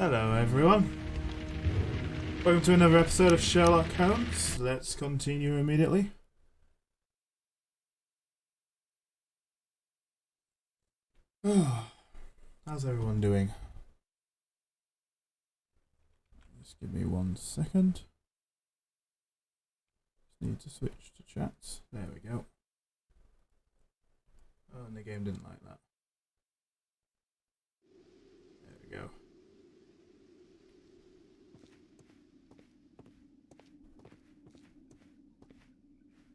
Hello, everyone. Welcome to another episode of Sherlock Holmes. Let's continue immediately. How's everyone doing? Just give me 1 second. Just need to switch to chats. There we go. Oh, and the game didn't like that. There we go.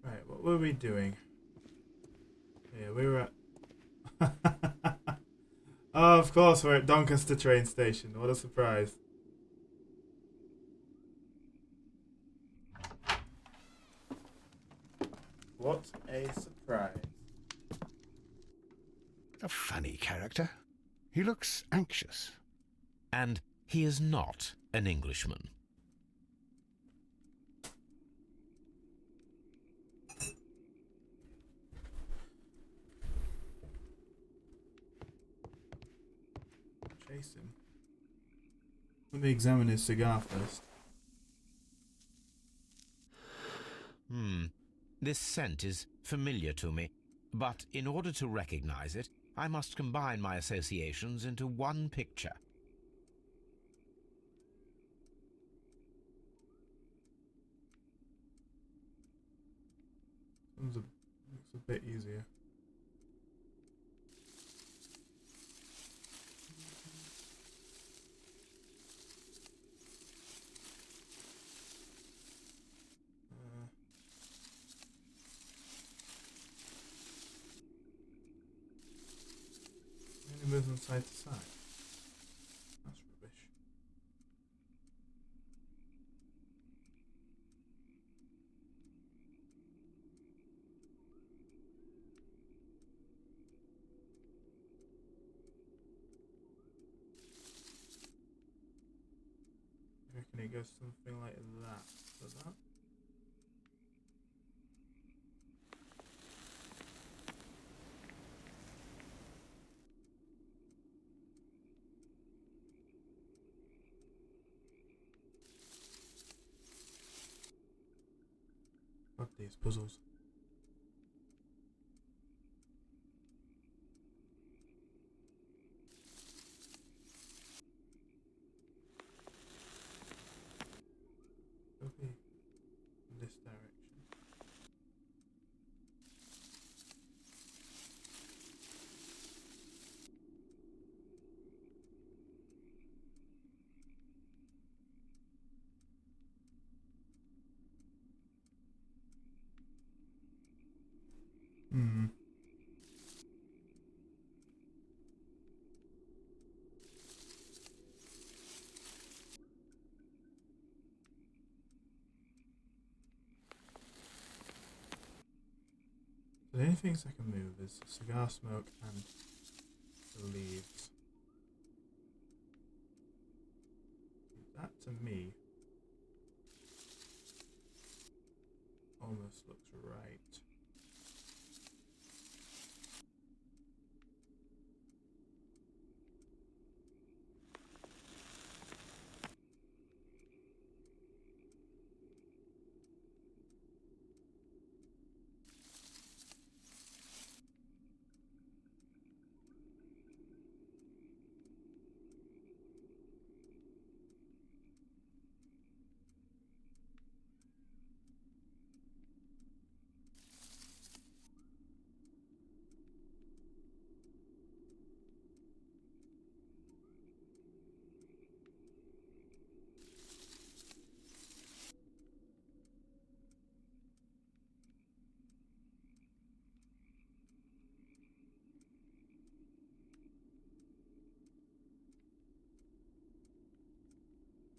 Right, what were we doing? Yeah, we were at... Oh, of course, we're at Doncaster train station. What a surprise. What a surprise. A funny character. He looks anxious. And he is not an Englishman. Chase him. Let me examine his cigar first. This scent is familiar to me, but in order to recognize it, I must combine my associations into one picture. Looks a bit easier. Only moves from side to side. That's rubbish. I reckon it goes something like that. So that. Fuck these puzzles. Okay. In this direction. Hmm. The only things I can move is cigar smoke and the leaves. That to me almost looks right.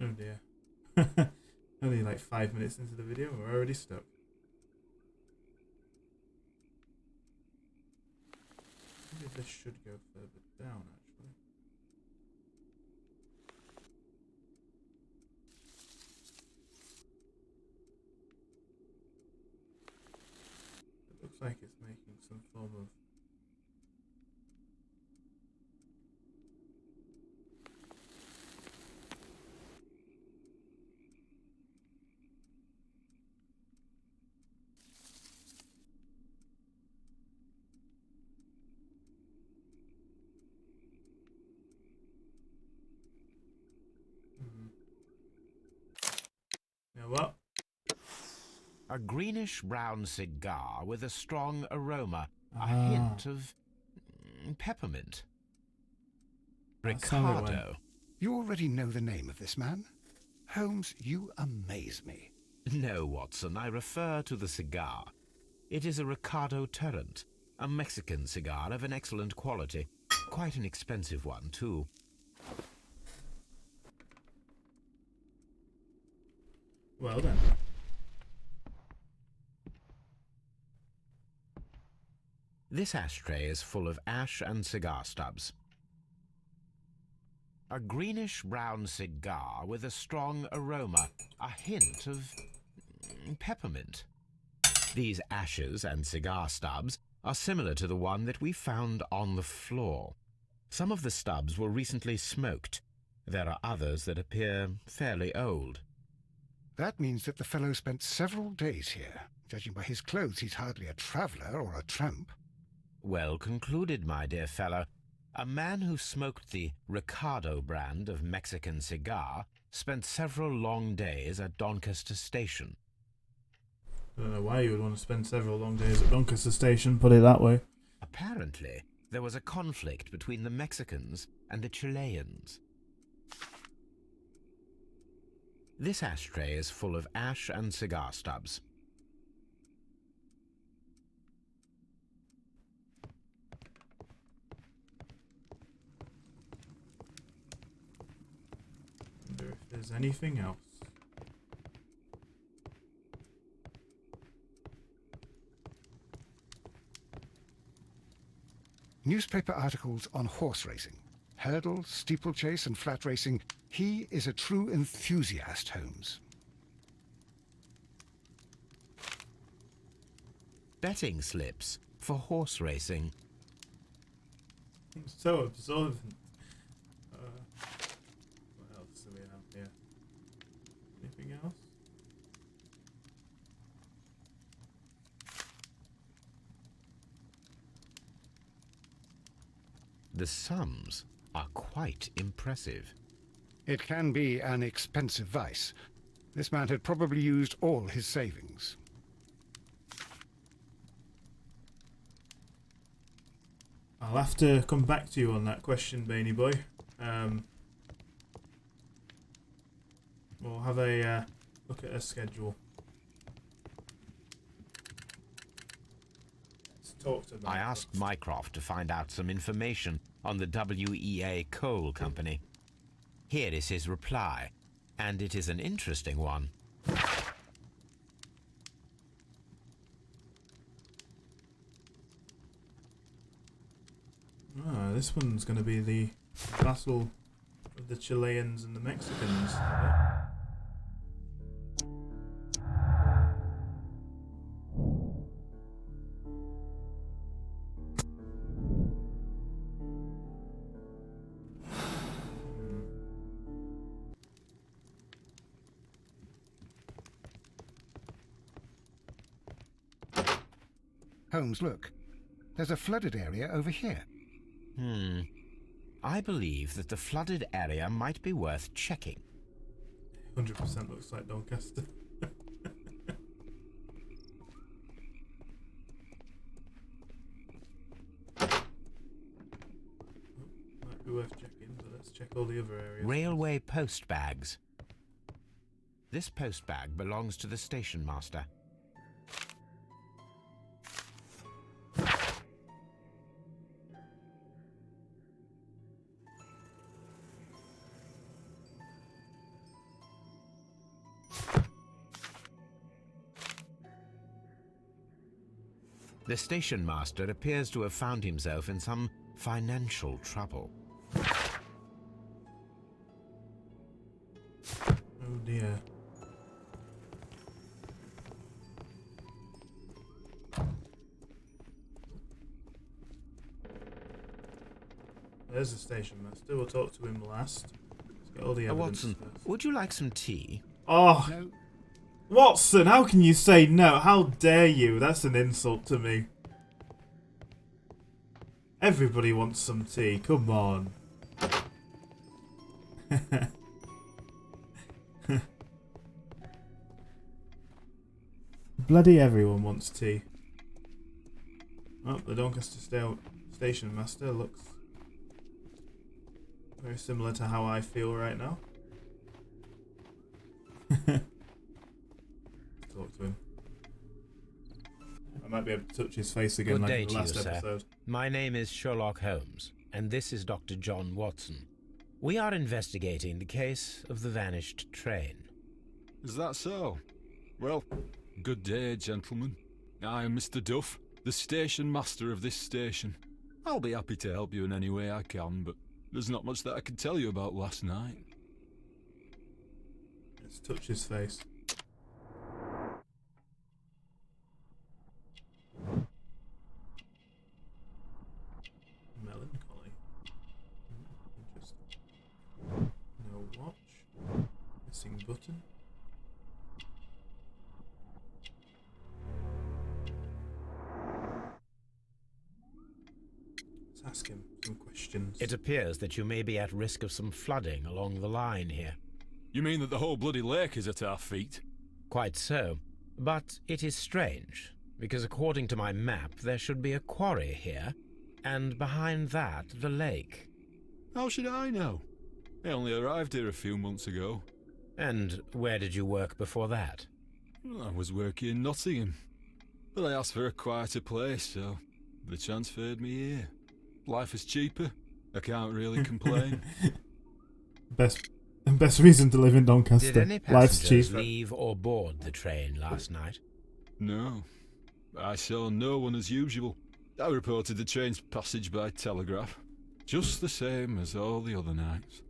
Oh dear. Only like 5 minutes into the video and we're already stuck. Maybe this should go further down actually. It looks like it's making some form of... what? A greenish-brown cigar with a strong aroma, a Ah. hint of peppermint. That's how it went. Ricardo. You already know the name of this man? Holmes, you amaze me. No, Watson, I refer to the cigar. It is a Ricardo Tarrant, a Mexican cigar of an excellent quality. Quite an expensive one, too. Well then. This ashtray is full of ash and cigar stubs. A greenish-brown cigar with a strong aroma, a hint of peppermint. These ashes and cigar stubs are similar to the one that we found on the floor. Some of the stubs were recently smoked. There are others that appear fairly old. That means that the fellow spent several days here. Judging by his clothes, he's hardly a traveller or a tramp. Well concluded, my dear fellow. A man who smoked the Ricardo brand of Mexican cigar spent several long days at Doncaster Station. I don't know why you would want to spend several long days at Doncaster Station, put it that way. Apparently, there was a conflict between the Mexicans and the Chileans. This ashtray is full of ash and cigar stubs. Wonder if there's anything else. Newspaper articles on horse racing. Hurdle, steeplechase and flat racing. He is a true enthusiast, Holmes. Betting slips for horse racing. It's so absorbent. What else do we have here? Anything else? The sums are quite impressive. It can be an expensive vice. This man had probably used all his savings. I'll have to come back to you on that question, Bainy boy. We'll have a look at a schedule. Let's talk to I asked Mycroft to find out some information on the WEA Coal Company. Here is his reply, and it is an interesting one. Ah, this one's going to be the battle of the Chileans and the Mexicans. Holmes, look. There's a flooded area over here. I believe that the flooded area might be worth checking. 100% looks like Doncaster. Might be worth checking, but let's check all the other areas. Railway post bags. This post bag belongs to the station master. The station master appears to have found himself in some financial trouble. Oh dear. There's the station master. We'll talk to him last. Let's get all the evidence Watson, first. would you like some tea? Oh, No, Watson, how can you say no? How dare you? That's an insult to me. Everybody wants some tea. Come on. Bloody everyone wants tea. Oh, the Doncaster Station Master looks very similar to how I feel right now. Talk to him. I might be able to touch his face again Good like day in the to last you, sir. episode. My name is Sherlock Holmes, and this is Dr. John Watson. We are investigating the case of the vanished train. Is that so? Well, good day, gentlemen. I am Mr. Duff, the station master of this station. I'll be happy to help you in any way I can, but there's not much that I can tell you about last night. Let's touch his face. Melancholy. Interesting. No watch. Missing button. Let's ask him some questions. It appears that you may be at risk of some flooding along the line here. You mean that the whole bloody lake is at our feet? Quite so. But it is strange, because according to my map, there should be a quarry here, and behind that, the lake. How should I know? I only arrived here a few months ago. And where did you work before that? I was working in Nottingham, but I asked for a quieter place, so they transferred me here. Life is cheaper. I can't really complain. Best reason to live in Doncaster. Did any Life's passengers cheaper. leave or board the train last night? No. I saw no one as usual. I reported the train's passage by telegraph, just the same as all the other nights.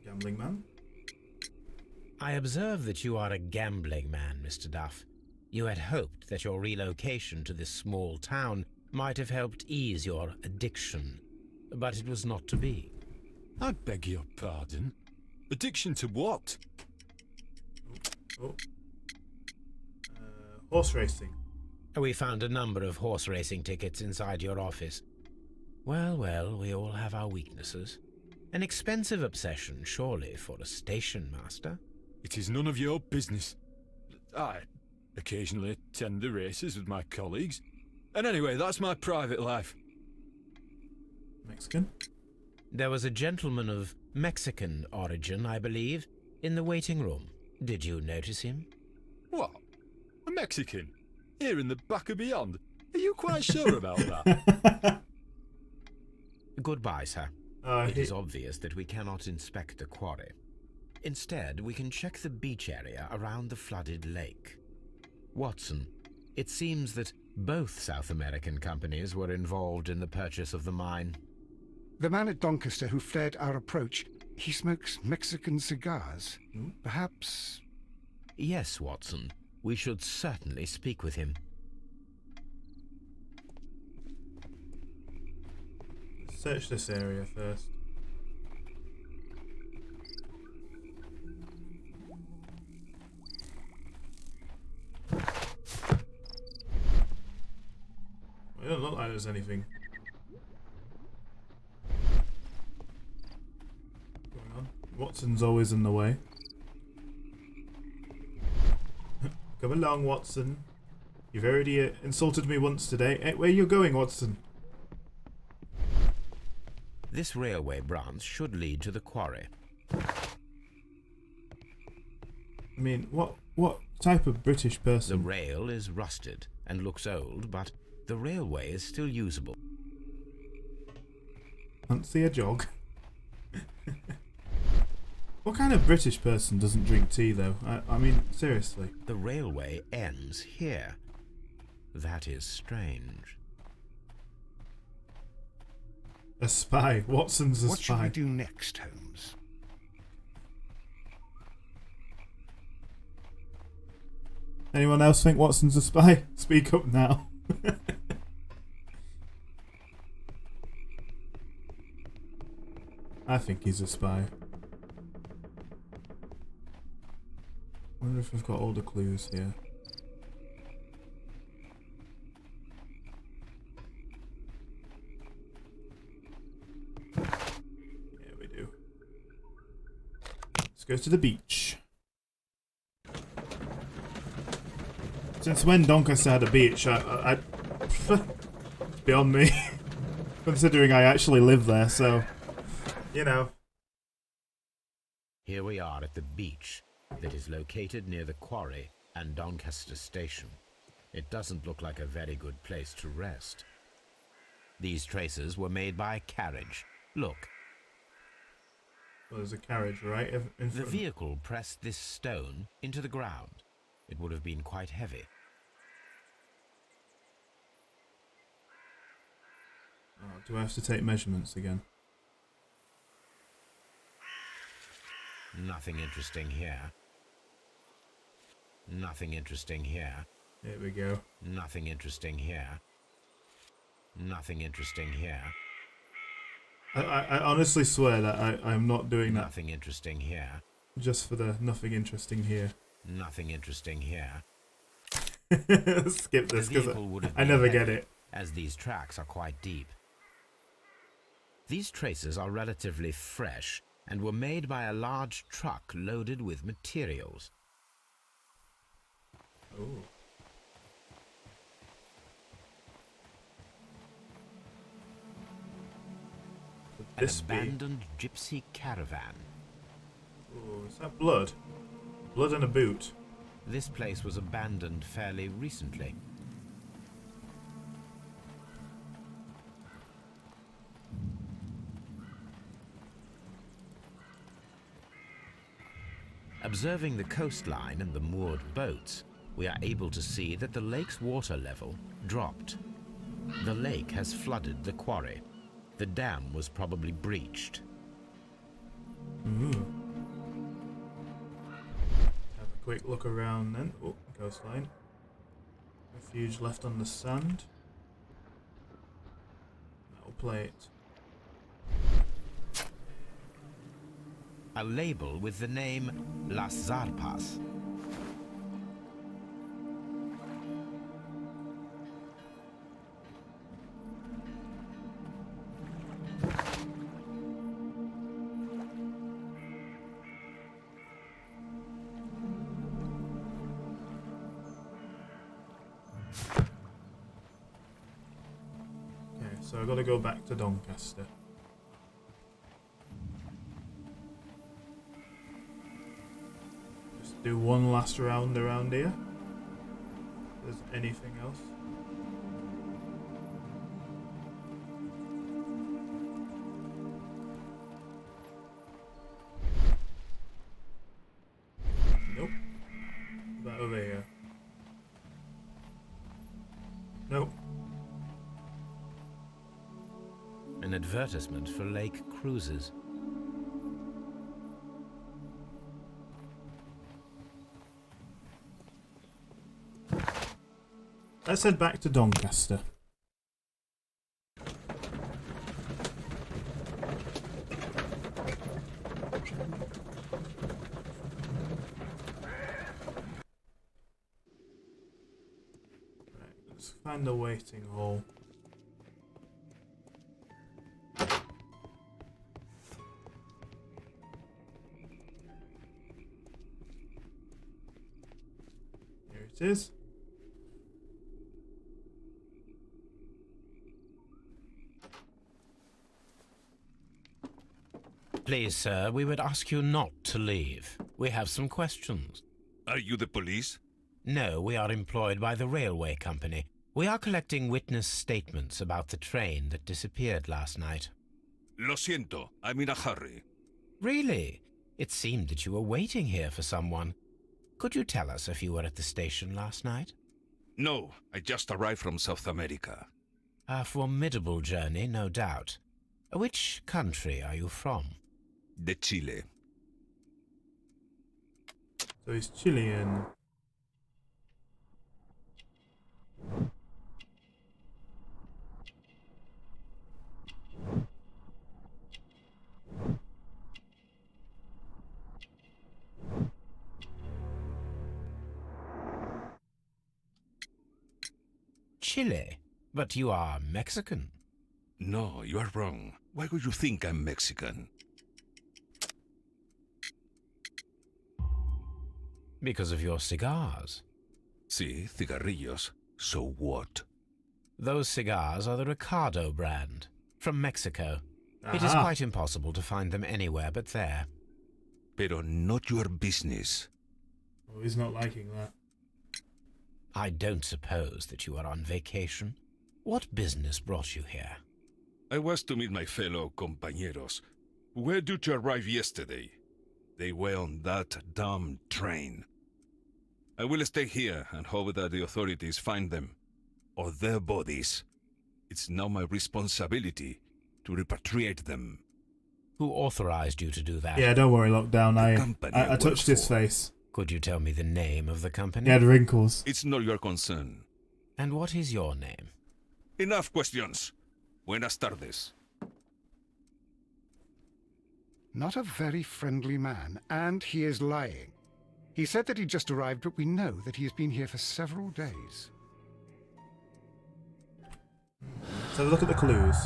Gambling man. I observe that you are a gambling man, Mr. Duff. You had hoped that your relocation to this small town might have helped ease your addiction, but it was not to be. I beg your pardon? Addiction to what? Oh. Horse racing. We found a number of horse racing tickets inside your office. Well, we all have our weaknesses. An expensive obsession, surely, for a station master. It is none of your business. I occasionally attend the races with my colleagues. And anyway, that's my private life. Mexican. There was a gentleman of Mexican origin, I believe, in the waiting room. Did you notice him? What? A Mexican? Here in the back of beyond? Are you quite sure about that? Goodbye, sir. It is obvious that we cannot inspect the quarry. Instead, we can check the beach area around the flooded lake. Watson, it seems that both South American companies were involved in the purchase of the mine. The man at Doncaster who fled our approach, he smokes Mexican cigars. Perhaps... Yes, Watson. We should certainly speak with him. Search this area first. It doesn't look like there's anything going on. Watson's always in the way. Come along, Watson. You've already insulted me once today. Hey, where are you going, Watson? This railway branch should lead to the quarry. I mean, what type of British The person? rail is rusted and looks old, but the railway is still usable. Fancy a jog? What kind of British person doesn't drink tea, though? I mean, seriously. The railway ends here. That is strange. A spy. Watson's a what should we spy. do next, Holmes? Anyone else think Watson's a spy? Speak up now. I think he's a spy. Wonder if we've got all the clues here. Yeah, we do. Let's go to the beach. Since when Doncaster had a beach, it's beyond me. Considering I actually live there, so, you know. Here we are at the beach that is located near the quarry and Doncaster Station. It doesn't look like a very good place to rest. These traces were made by a carriage. Look. Well, there's a carriage, right? In The front. vehicle pressed this stone into the ground. It would have been quite heavy. Oh, do I have to take measurements again? Nothing interesting here. Nothing interesting here. Here we go. Nothing interesting here. Nothing interesting here. I honestly swear that I'm not doing that Nothing interesting here. just for the nothing interesting here. Nothing interesting here. Skip this The because vehicle would have I been never heavy, get it. as these tracks are quite deep. These traces are relatively fresh and were made by a large truck loaded with materials. Oh. Could An this be? abandoned gypsy caravan. Oh, is that blood? Blood and a boot. This place was abandoned fairly recently. Observing the coastline and the moored boats, we are able to see that the lake's water level dropped. The lake has flooded the quarry. The dam was probably breached. Ooh. Have a quick look around then. Oh, coastline. Refuge left on the sand. Metal plate. A label with the name Las Zarpas. Okay, so I've got to go back to Doncaster. Just do one last round around here. If there's anything else. Nope. Is that over here? Nope. An advertisement for lake cruises. Let's head back to Doncaster. Right, let's find the waiting hall. Here it is. Please, sir, we would ask you not to leave. We have some questions. Are you the police? No, we are employed by the railway company. We are collecting witness statements about the train that disappeared last night. Lo siento, I'm in a hurry. Really? It seemed that you were waiting here for someone. Could you tell us if you were at the station last night? No, I just arrived from South America. A formidable journey, no doubt. Which country are you from? De Chile. So he's Chilean. Chile? But you are Mexican. No, you are wrong. Why would you think I'm Mexican? Because of your cigars. See, cigarrillos. So what? Those cigars are the Ricardo brand, from Mexico. It is Aha. quite impossible to find them anywhere but there. Pero not your business. Oh, he's not liking that. I don't suppose that you are on vacation. What business brought you here? I was to meet my fellow compañeros, who were due to arrive yesterday. They were on that damn train. I will stay here and hope that the authorities find them, or their bodies. It's now my responsibility to repatriate them. Who authorized you to do that? Yeah, don't worry, Lockdown. company I I touched work his for. face. Could you tell me the name of the company? He had wrinkles. It's not your concern. And what is your name? Enough questions. Buenas tardes. Not a very friendly man, and he is lying. He said that he just arrived, but we know that he has been here for several days. So have a look at the clues.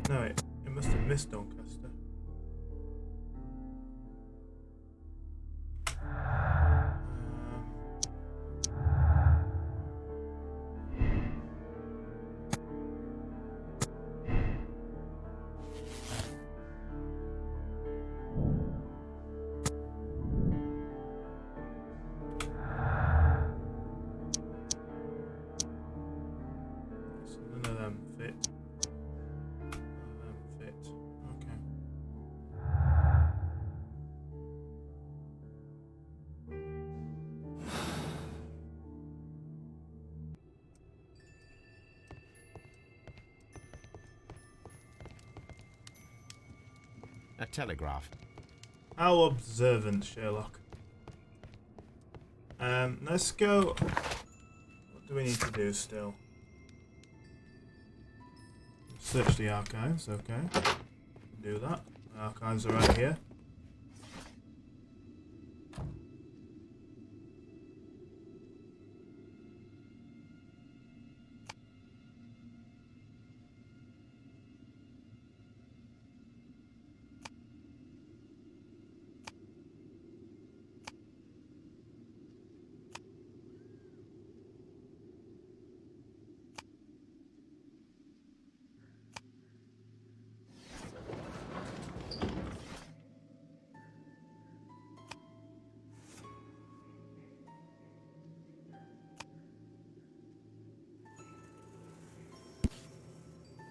No, it must have missed Doncaster. So none of them fit. None of them fit. Okay. A telegraph. How observant, Sherlock. Let's go. What do we need to do still? Search the archives, okay. Do that. The archives are right here.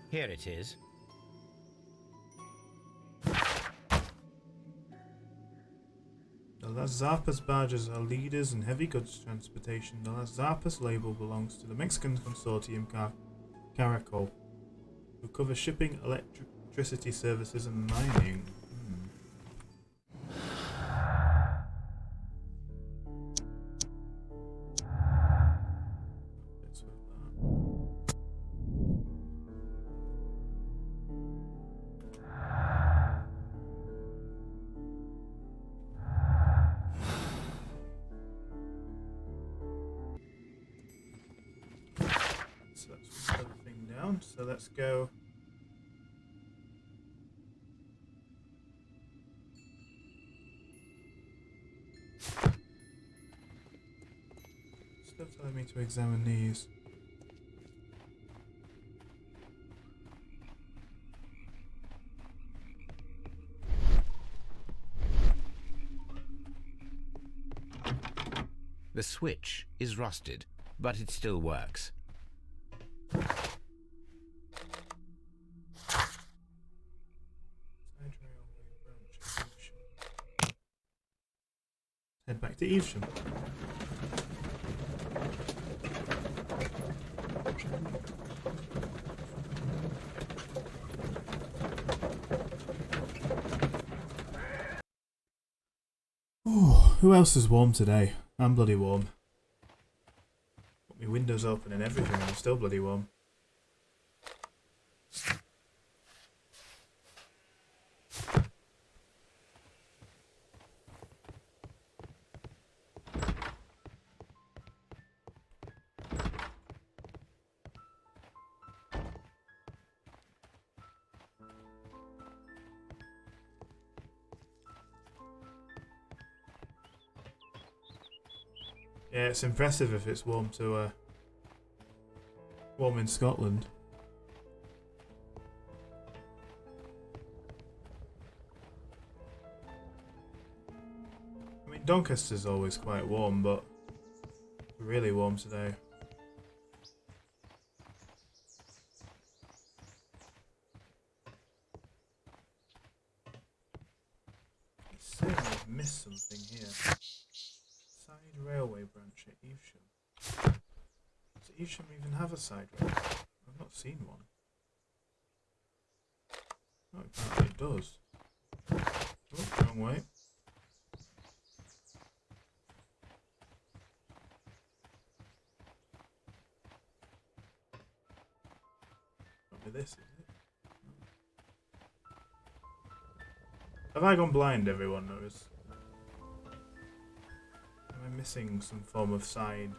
Here it is. The Las Zarpas barges are leaders in heavy goods transportation. The Las Zarpas label belongs to the Mexican consortium Caracol, who cover shipping, electricity services, and mining. Fits with that. So that's everything down. So let's go. Still telling me to examine these. The switch is rusted, but it still works. Head back to Evesham. Who else is warm today? I'm bloody warm. Got my windows open and everything, and I'm still bloody warm. Yeah, it's impressive if it's warm to warm in Scotland. I mean, Doncaster's always quite warm, but really warm today. Let's see if I've missed something here. Side railway branch at Evesham. Does Evesham even have a side railway? I've not seen one. Oh, apparently it does. Oh, wrong way. Not with this, is it? Have I gone blind, everyone? Or is... Am I missing some form of side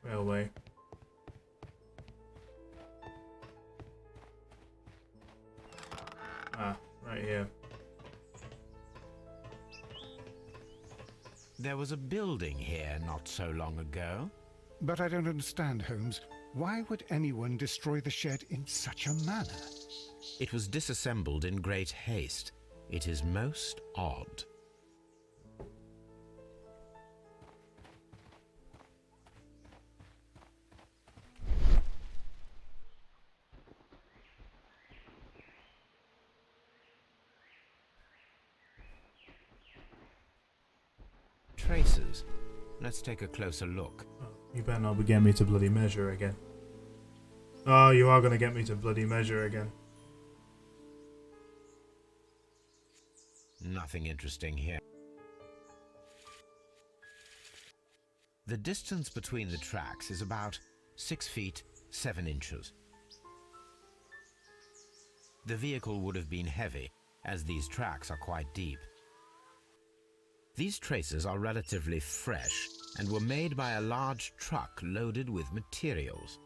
railway? Ah, right here. There was a building here not so long ago. But I don't understand, Holmes. Why would anyone destroy the shed in such a manner? It was disassembled in great haste. It is most odd. Traces. Let's take a closer look. Oh, you better not be getting me to bloody measure again. Oh, you are going to get me to bloody measure again. Nothing interesting here. The distance between the tracks is about 6 feet 7 inches. The vehicle would have been heavy, as these tracks are quite deep. These traces are relatively fresh and were made by a large truck loaded with materials.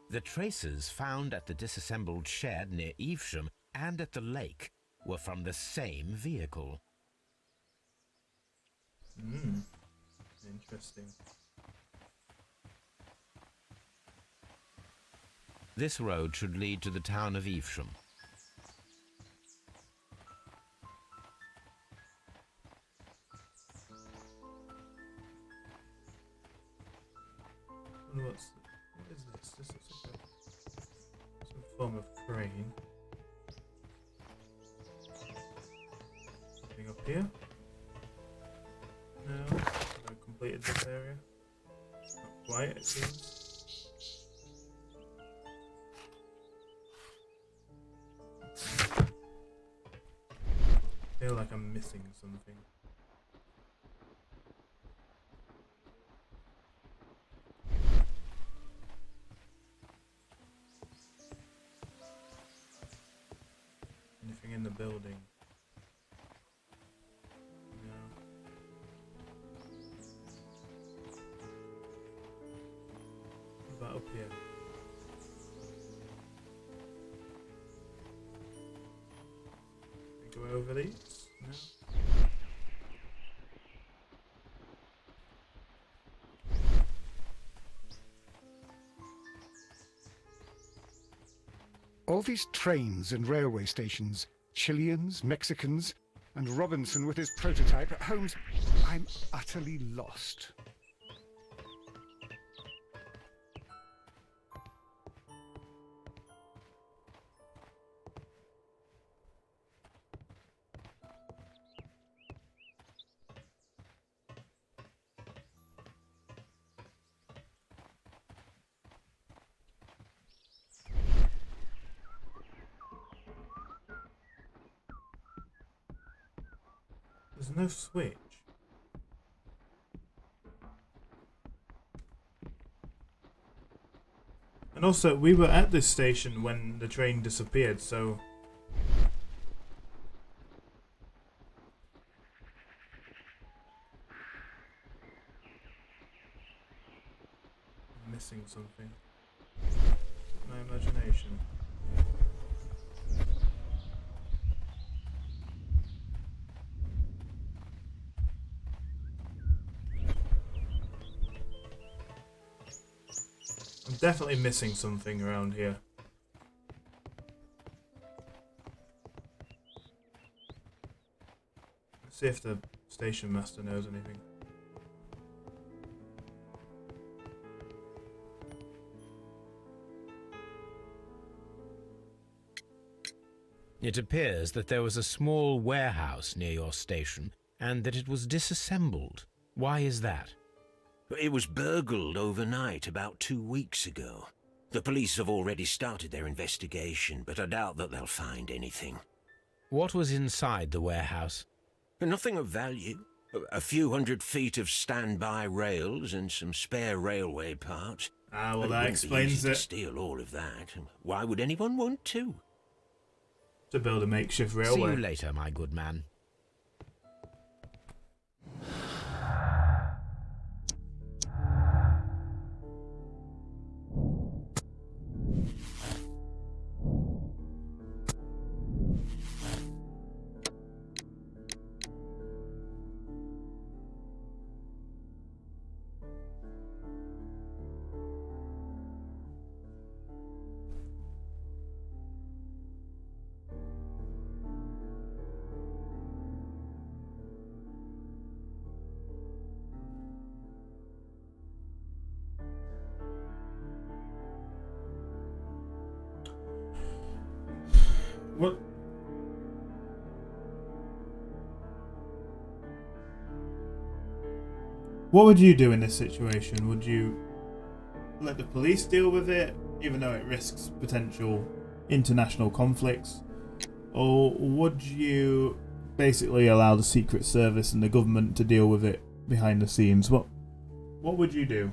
The traces found at the disassembled shed near Evesham and at the lake were from the same vehicle. Interesting. This road should lead to the town of Evesham. What is this? This looks like some form of crane. Something up here? No. Have I completed this area? Not quite, it seems. I feel like I'm missing something. Anything in the building? No. What about up here? Can we go over these? No. All these trains and railway stations, Chileans, Mexicans, and Robinson with his prototype. Holmes, I'm utterly lost. There's no switch. And also, we were at this station when the train disappeared, so missing something? My imagination. I'm definitely missing something around here. Let's see if the station master knows anything. It appears that there was a small warehouse near your station, and that it was disassembled. Why is that? It was burgled overnight about 2 weeks ago. The police have already started their investigation, but I doubt that they'll find anything. What was inside the warehouse? Nothing of value. A few 100 feet of standby rails and some spare railway parts. Ah, well, But it that wouldn't be explains easy to it. steal all of that. Why would anyone want to? To build a makeshift See railway. you later, my good man. What? What would you do in this situation? Would you let the police deal with it, even though it risks potential international conflicts? Or would you basically allow the Secret Service and the government to deal with it behind the scenes? What would you do?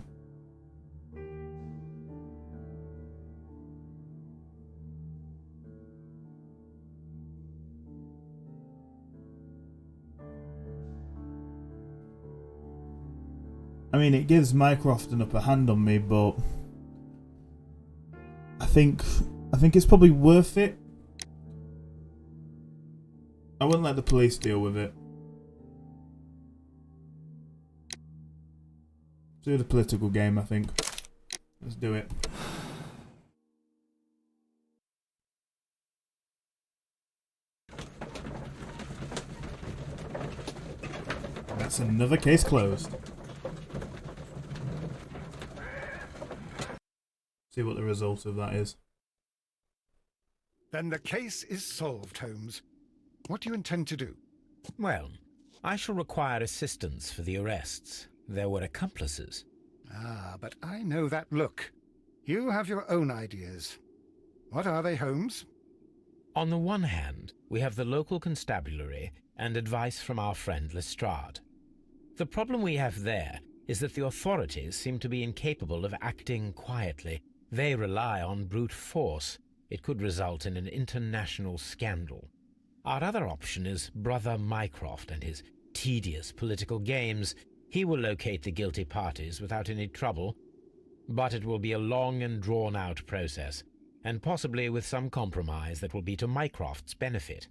I mean, it gives Mycroft an upper hand on me, but I think it's probably worth it. I wouldn't let the police deal with it. Do the political game, I think. Let's do it. That's another case closed. See what the result of that is. Then the case is solved, Holmes. What do you intend to do? Well, I shall require assistance for the arrests. There were accomplices. Ah, but I know that look. You have your own ideas. What are they, Holmes? On the one hand, we have the local constabulary and advice from our friend Lestrade. The problem we have there is that the authorities seem to be incapable of acting quietly. They rely on brute force. It could result in an international scandal. Our other option is Brother Mycroft and his tedious political games. He will locate the guilty parties without any trouble, but it will be a long and drawn-out process, and possibly with some compromise that will be to Mycroft's benefit.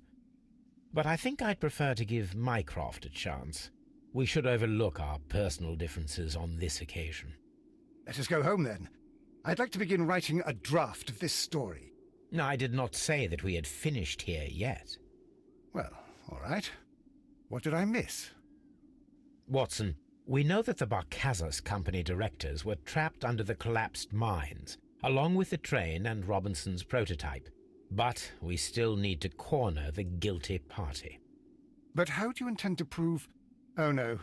But I think I'd prefer to give Mycroft a chance. We should overlook our personal differences on this occasion. Let us go home, then. I'd like to begin writing a draft of this story. I did not say that we had finished here yet. Well, all right. What did I miss? Watson, we know that the Barcazas Company directors were trapped under the collapsed mines, along with the train and Robinson's prototype. But we still need to corner the guilty party. But how do you intend to prove... Oh, no.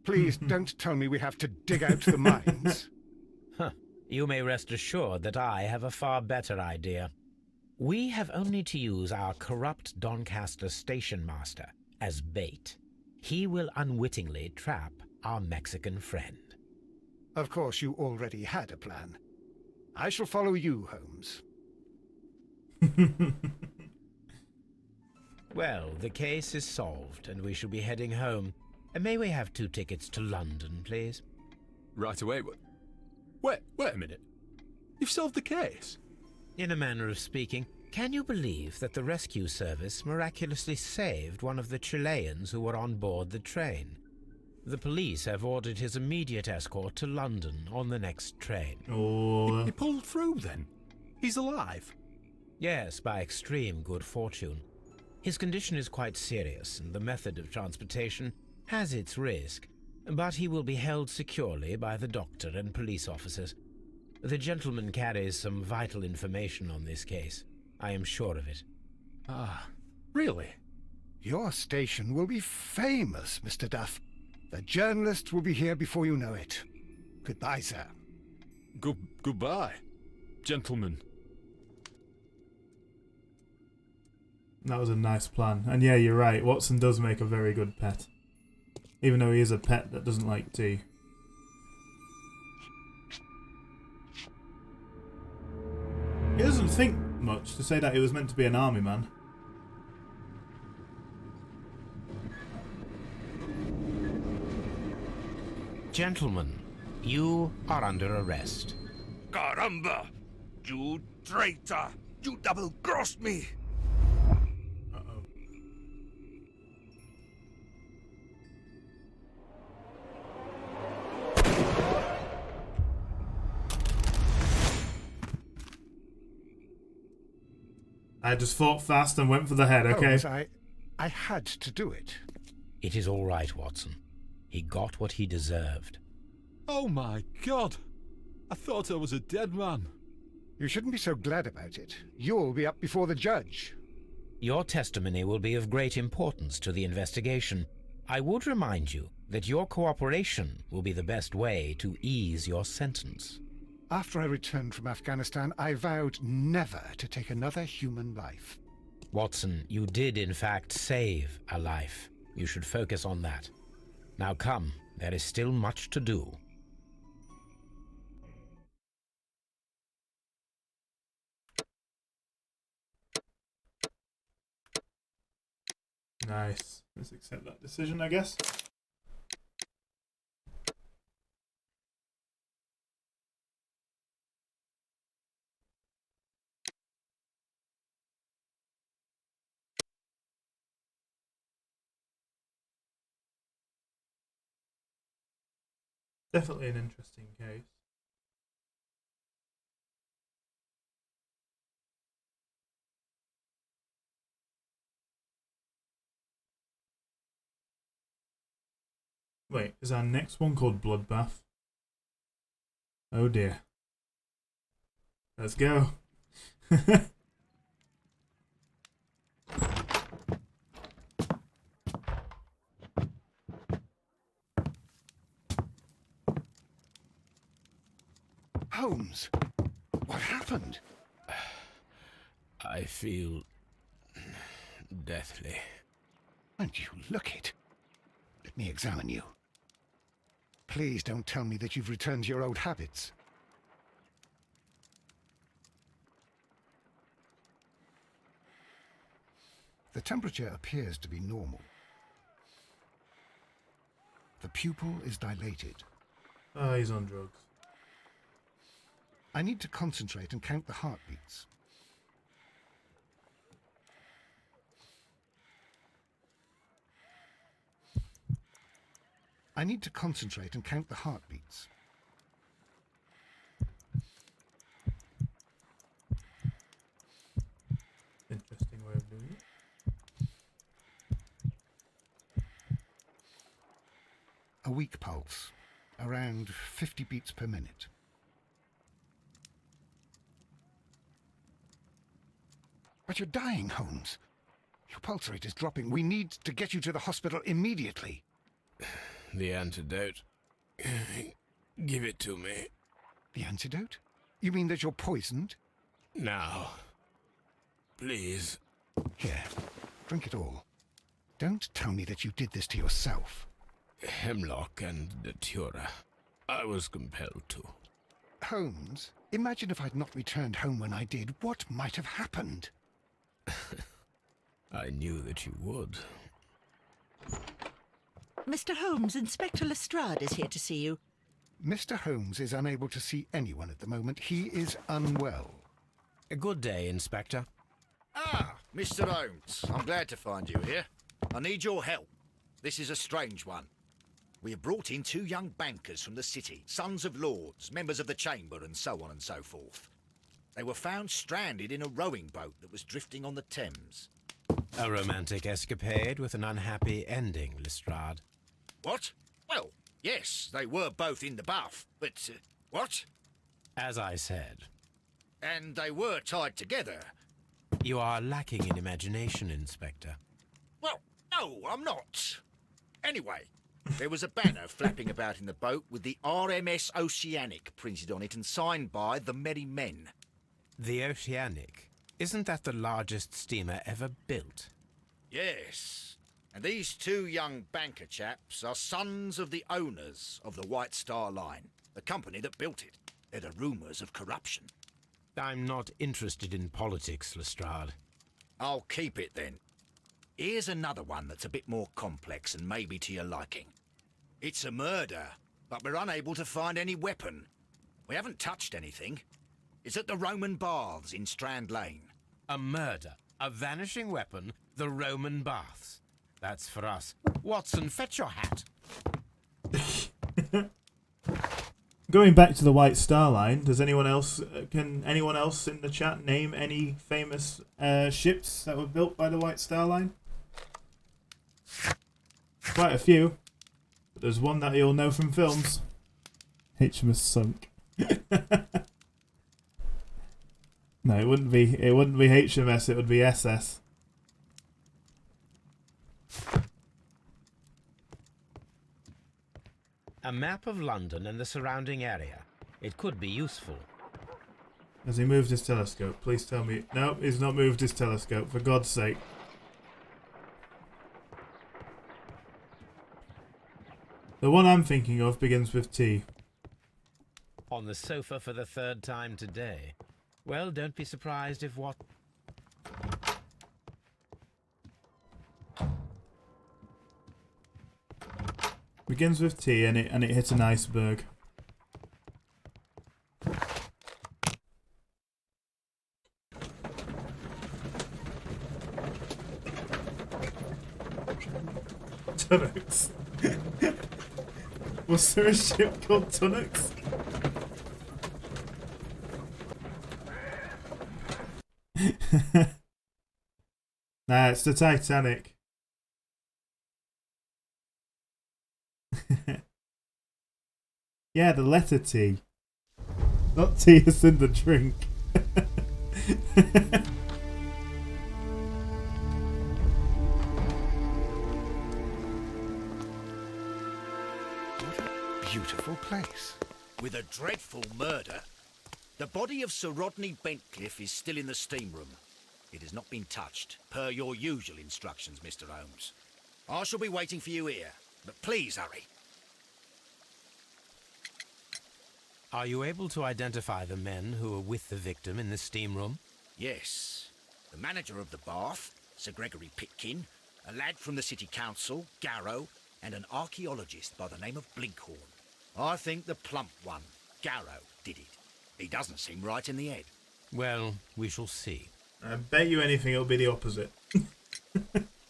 Please don't tell me we have to dig out the mines. You may rest assured that I have a far better idea. We have only to use our corrupt Doncaster station master as bait. He will unwittingly trap our Mexican friend. Of course, you already had a plan. I shall follow you, Holmes. Well, the case is solved, and we shall be heading home. May we have 2 tickets to London, please? Right away, but Wait a minute. You've solved the case? In a manner of speaking, can you believe that the rescue service miraculously saved one of the Chileans who were on board the train? The police have ordered his immediate escort to London on the next train. Oh, He pulled through then? He's alive? Yes, by extreme good fortune. His condition is quite serious, and the method of transportation has its risk, but he will be held securely by the doctor and police officers. The gentleman carries some vital information on this case. I am sure of it. Ah, really? Your station will be famous, Mr. Duff. The journalists will be here before you know it. Goodbye, sir. Goodbye, gentlemen. that was a nice plan. And yeah, you're right. Watson does make a very good pet. Even though he is a pet that doesn't like tea. He doesn't think much to say that he was meant to be an army man. Gentlemen, you are under arrest. Caramba! You traitor! You double-crossed me! Uh-oh. I just fought fast and went for the head, okay? Holmes, I had to do it. It is all right, Watson. He got what he deserved. Oh my God! I thought I was a dead man. You shouldn't be so glad about it. You'll be up before the judge. Your testimony will be of great importance to the investigation. I would remind you that your cooperation will be the best way to ease your sentence. After I returned from Afghanistan, I vowed never to take another human life. Watson, you did in fact save a life. You should focus on that. Now come, there is still much to do. Nice. Let's accept that decision, I guess. Definitely an interesting case. Wait, is our next one called Bloodbath? Oh dear. Let's go. Holmes, what happened? I feel deathly. And you look it. Let me examine you. Please don't tell me that you've returned to your old habits. The temperature appears to be normal. The pupil is dilated. Oh, he's on drugs. I need to concentrate and count the heartbeats. I need to concentrate and count the heartbeats. Interesting way of doing it. A weak pulse, around 50 beats per minute. But you're dying, Holmes. Your pulse rate is dropping. We need to get you to the hospital immediately. The antidote. Give it to me. The antidote? You mean that you're poisoned? Now. Please. Here, drink it all. Don't tell me that you did this to yourself. Hemlock and datura. I was compelled to. Holmes, imagine if I'd not returned home when I did. What might have happened? I knew that you would. Mr. Holmes, Inspector Lestrade is here to see you. Mr. Holmes is unable to see anyone at the moment. He is unwell. A good day, Inspector. Ah, Mr. Holmes. I'm glad to find you here. I need your help. This is a strange one. We have brought in 2 young bankers from the city, sons of lords, members of the Chamber, and so on and so forth. They were found stranded in a rowing boat that was drifting on the Thames. A romantic escapade with an unhappy ending, Lestrade. What? Well, yes, they were both in the bath, but... what? As I said, And they were tied together. you are lacking in imagination, Inspector. Well, no, I'm not. Anyway, there was a banner flapping about in the boat with the RMS Oceanic printed on it and signed by the Merry Men. The Oceanic. Isn't that the largest steamer ever built? Yes. And these 2 young banker chaps are sons of the owners of the White Star Line, the company that built it. There are rumours of corruption. I'm not interested in politics, Lestrade. I'll keep it then. Here's another one that's a bit more complex and maybe to your liking. It's a murder, but we're unable to find any weapon. We haven't touched anything. It's at the Roman Baths in Strand Lane. A murder, a vanishing weapon, the Roman baths. That's for us. Watson, fetch your hat. Going back to the White Star Line, does anyone else can anyone else in the chat name any famous ships that were built by the White Star Line? Quite a few. But there's one that you'll know from films. HMS Sunk. No, it wouldn't be HMS, it would be SS. A map of London and the surrounding area. It could be useful. Has he moved his telescope? Please tell me. No, he's not moved his telescope, for God's sake. The one I'm thinking of begins with T. On the sofa for the 3rd time today. Well, don't be surprised if what... Begins with T and it hits an iceberg. Tunnocks. Was there a ship called Tunnocks? Nah, it's the Titanic. Yeah, the letter T. Not T as in the drink. What a beautiful place. With a dreadful murder. The body of Sir Rodney Bentcliffe is still in the steam room. It has not been touched, per your usual instructions, Mr. Holmes. I shall be waiting for you here, but please hurry. Are you able to identify the men who were with the victim in the steam room? Yes. The manager of the bath, Sir Gregory Pitkin, a lad from the City Council, Garrow, and an archaeologist by the name of Blinkhorn. I think the plump one, Garrow, did it. He doesn't seem right in the head. Well, we shall see. I bet you anything it'll be the opposite.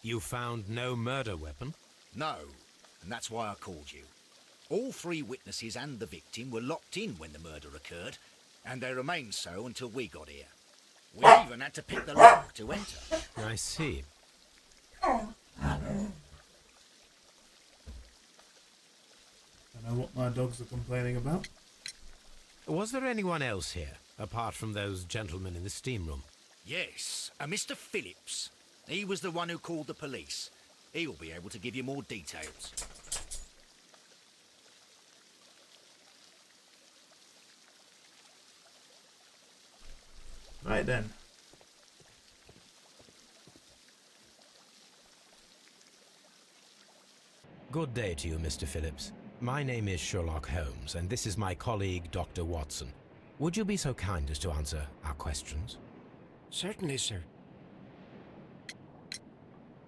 You found no murder weapon? No, and that's why I called you. All 3 witnesses and the victim were locked in when the murder occurred, and they remained so until we got here. We even had to pick the lock to enter. I see. Don't know what my dogs are complaining about. Was there anyone else here, apart from those gentlemen in the steam room? Yes, a Mr. Phillips. He was the one who called the police. He'll be able to give you more details. Right then. Good day to you, Mr. Phillips. My name is Sherlock Holmes, and this is my colleague, Dr. Watson. Would you be so kind as to answer our questions? Certainly, sir.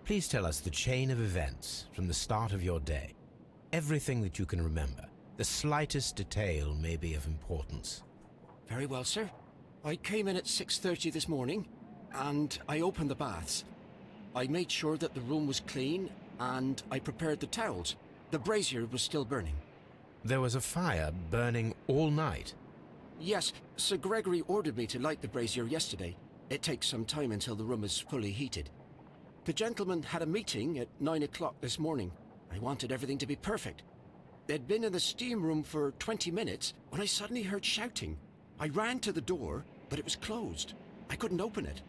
Please tell us the chain of events from the start of your day. Everything that you can remember. The slightest detail may be of importance. Very well, sir. I came in at 6:30 this morning, and I opened the baths. I made sure that the room was clean, and I prepared the towels. The brazier was still burning. There was a fire burning all night. Yes, Sir Gregory ordered me to light the brazier yesterday. It takes some time until the room is fully heated. The gentlemen had a meeting at 9 o'clock this morning. I wanted everything to be perfect. They'd been in the steam room for 20 minutes when I suddenly heard shouting. I ran to the door, but it was closed. I couldn't open it.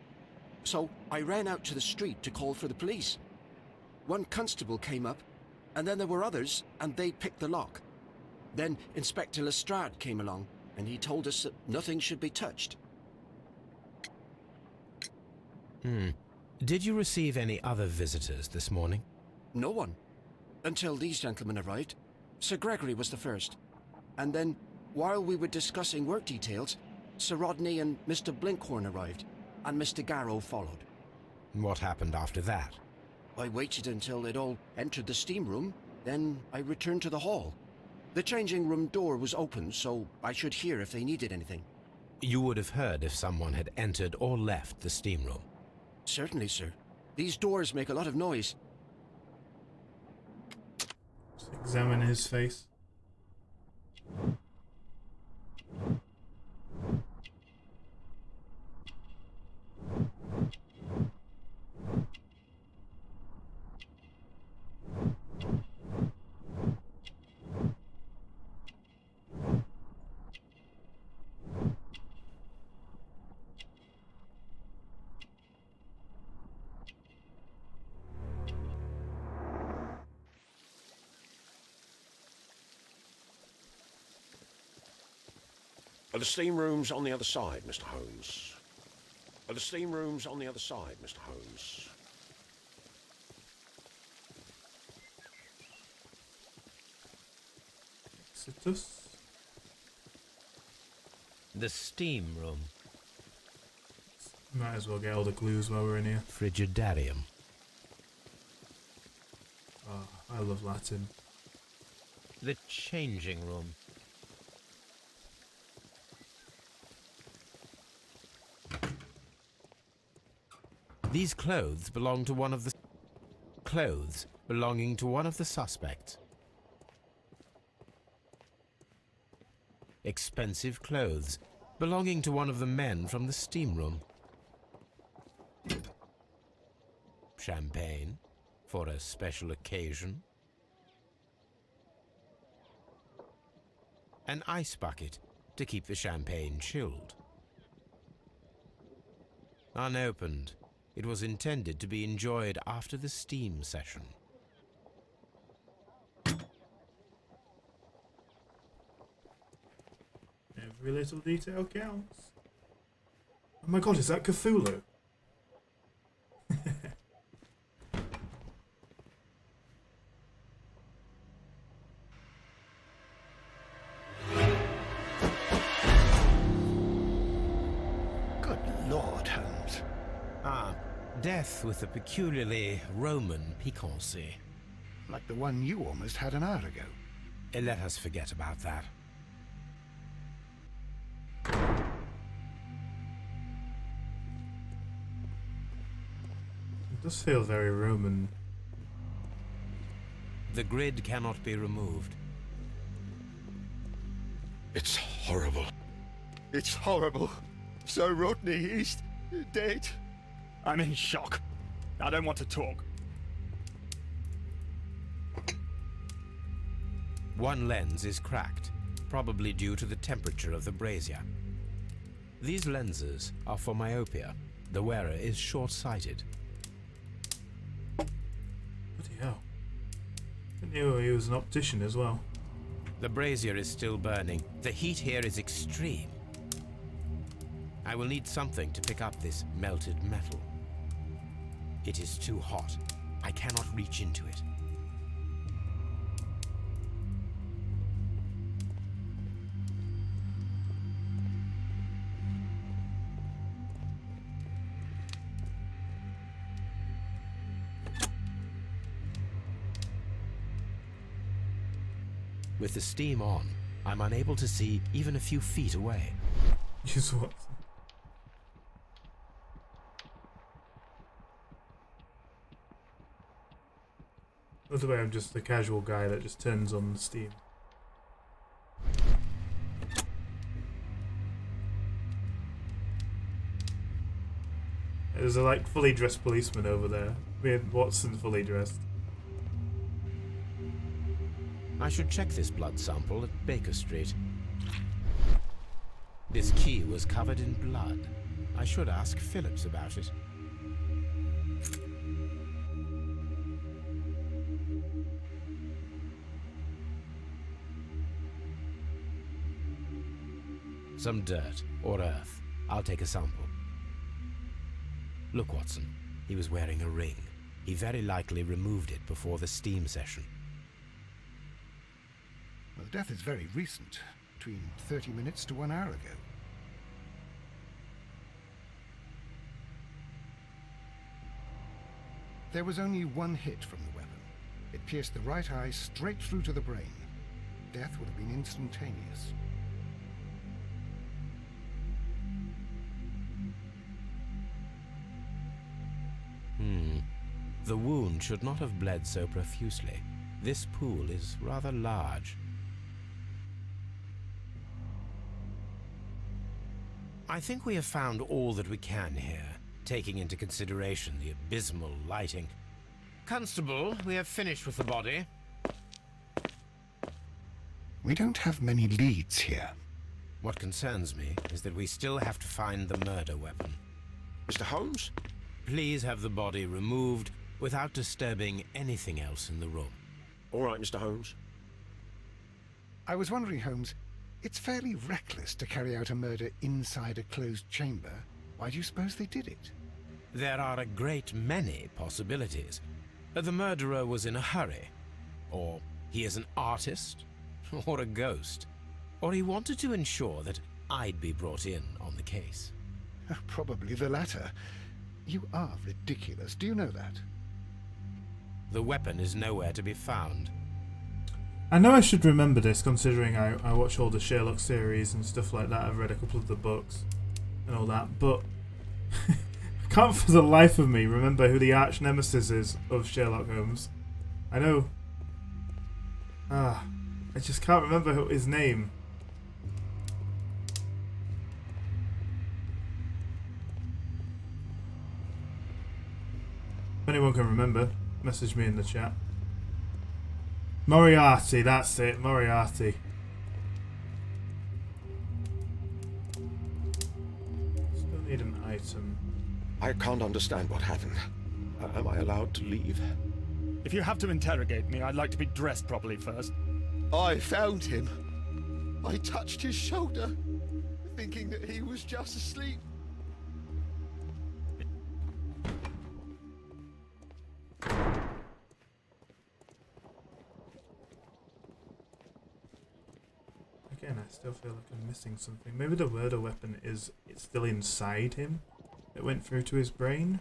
So I ran out to the street to call for the police. One constable came up, and then there were others, and they picked the lock. Then Inspector Lestrade came along, and he told us that nothing should be touched. Did you receive any other visitors this morning? No one. Until these gentlemen arrived. Sir Gregory was the first. And then, while we were discussing work details, Sir Rodney and Mr. Blinkhorn arrived, and Mr. Garrow followed. What happened after that? I waited until they'd all entered the steam room, then I returned to the hall. The changing room door was open, so I should hear if they needed anything. You would have heard if someone had entered or left the steam room. Certainly, sir. These doors make a lot of noise. Just examine his face. The steam room's on the other side, Mr. Holmes. The steam room's on the other side, Mr. Holmes. Exitus. The steam room. Might as well get all the clues while we're in here. Frigidarium. Oh, I love Latin. The changing room. These clothes belong to one of the... Clothes belonging to one of the suspects. Expensive clothes belonging to one of the men from the steam room. Champagne for a special occasion. An ice bucket to keep the champagne chilled. Unopened, it was intended to be enjoyed after the steam session. Every little detail counts. Oh my god, is that Cthulhu? Good Lord, Holmes. Ah, death with a peculiarly Roman piquancy. Like the one you almost had an hour ago. Let us forget about that. It does feel very Roman. The grid cannot be removed. It's horrible. It's horrible. So Rodney, he's dead. I'm in shock. I don't want to talk. One lens is cracked, probably due to the temperature of the brazier. These lenses are for myopia. The wearer is short-sighted. Bloody hell. I knew he was an optician as well. The brazier is still burning. The heat here is extreme. I will need something to pick up this melted metal. It is too hot. I cannot reach into it. With the steam on, I'm unable to see even a few feet away. Use what? By the way, I'm just the casual guy that just turns on the steam. There's a like fully dressed policeman over there. Me and Watson fully dressed. I should check this blood sample at Baker Street. This key was covered in blood. I should ask Phillips about it. Some dirt or earth. I'll take a sample. Look, Watson. He was wearing a ring. He very likely removed it before the steam session. Well, the death is very recent, between 30 minutes to 1 hour ago. There was only one hit from the weapon. It pierced the right eye straight through to the brain. Death would have been instantaneous. The wound should not have bled so profusely. This pool is rather large. I think we have found all that we can here, taking into consideration the abysmal lighting. Constable, we have finished with the body. We don't have many leads here. What concerns me is that we still have to find the murder weapon. Mr. Holmes? Please have the body removed without disturbing anything else in the room. All right, Mr. Holmes. I was wondering, Holmes, it's fairly reckless to carry out a murder inside a closed chamber. Why do you suppose they did it? There are a great many possibilities. The murderer was in a hurry. Or he is an artist. Or a ghost. Or he wanted to ensure that I'd be brought in on the case. Probably the latter. You are ridiculous. Do you know that? The weapon is nowhere to be found. I know I should remember this, considering I watch all the Sherlock series and stuff like that. I've read a couple of the books and all that, but I can't for the life of me remember who the arch nemesis is of Sherlock Holmes. I know. I just can't remember his name. If anyone can remember, message me in the chat. Moriarty, that's it, Moriarty. Still need an item. I can't understand what happened. Am I allowed to leave? If you have to interrogate me, I'd like to be dressed properly first. I found him. I touched his shoulder, thinking that he was just asleep. Again, I still feel like I'm missing something. Maybe the murder weapon it's still inside him. It went through to his brain.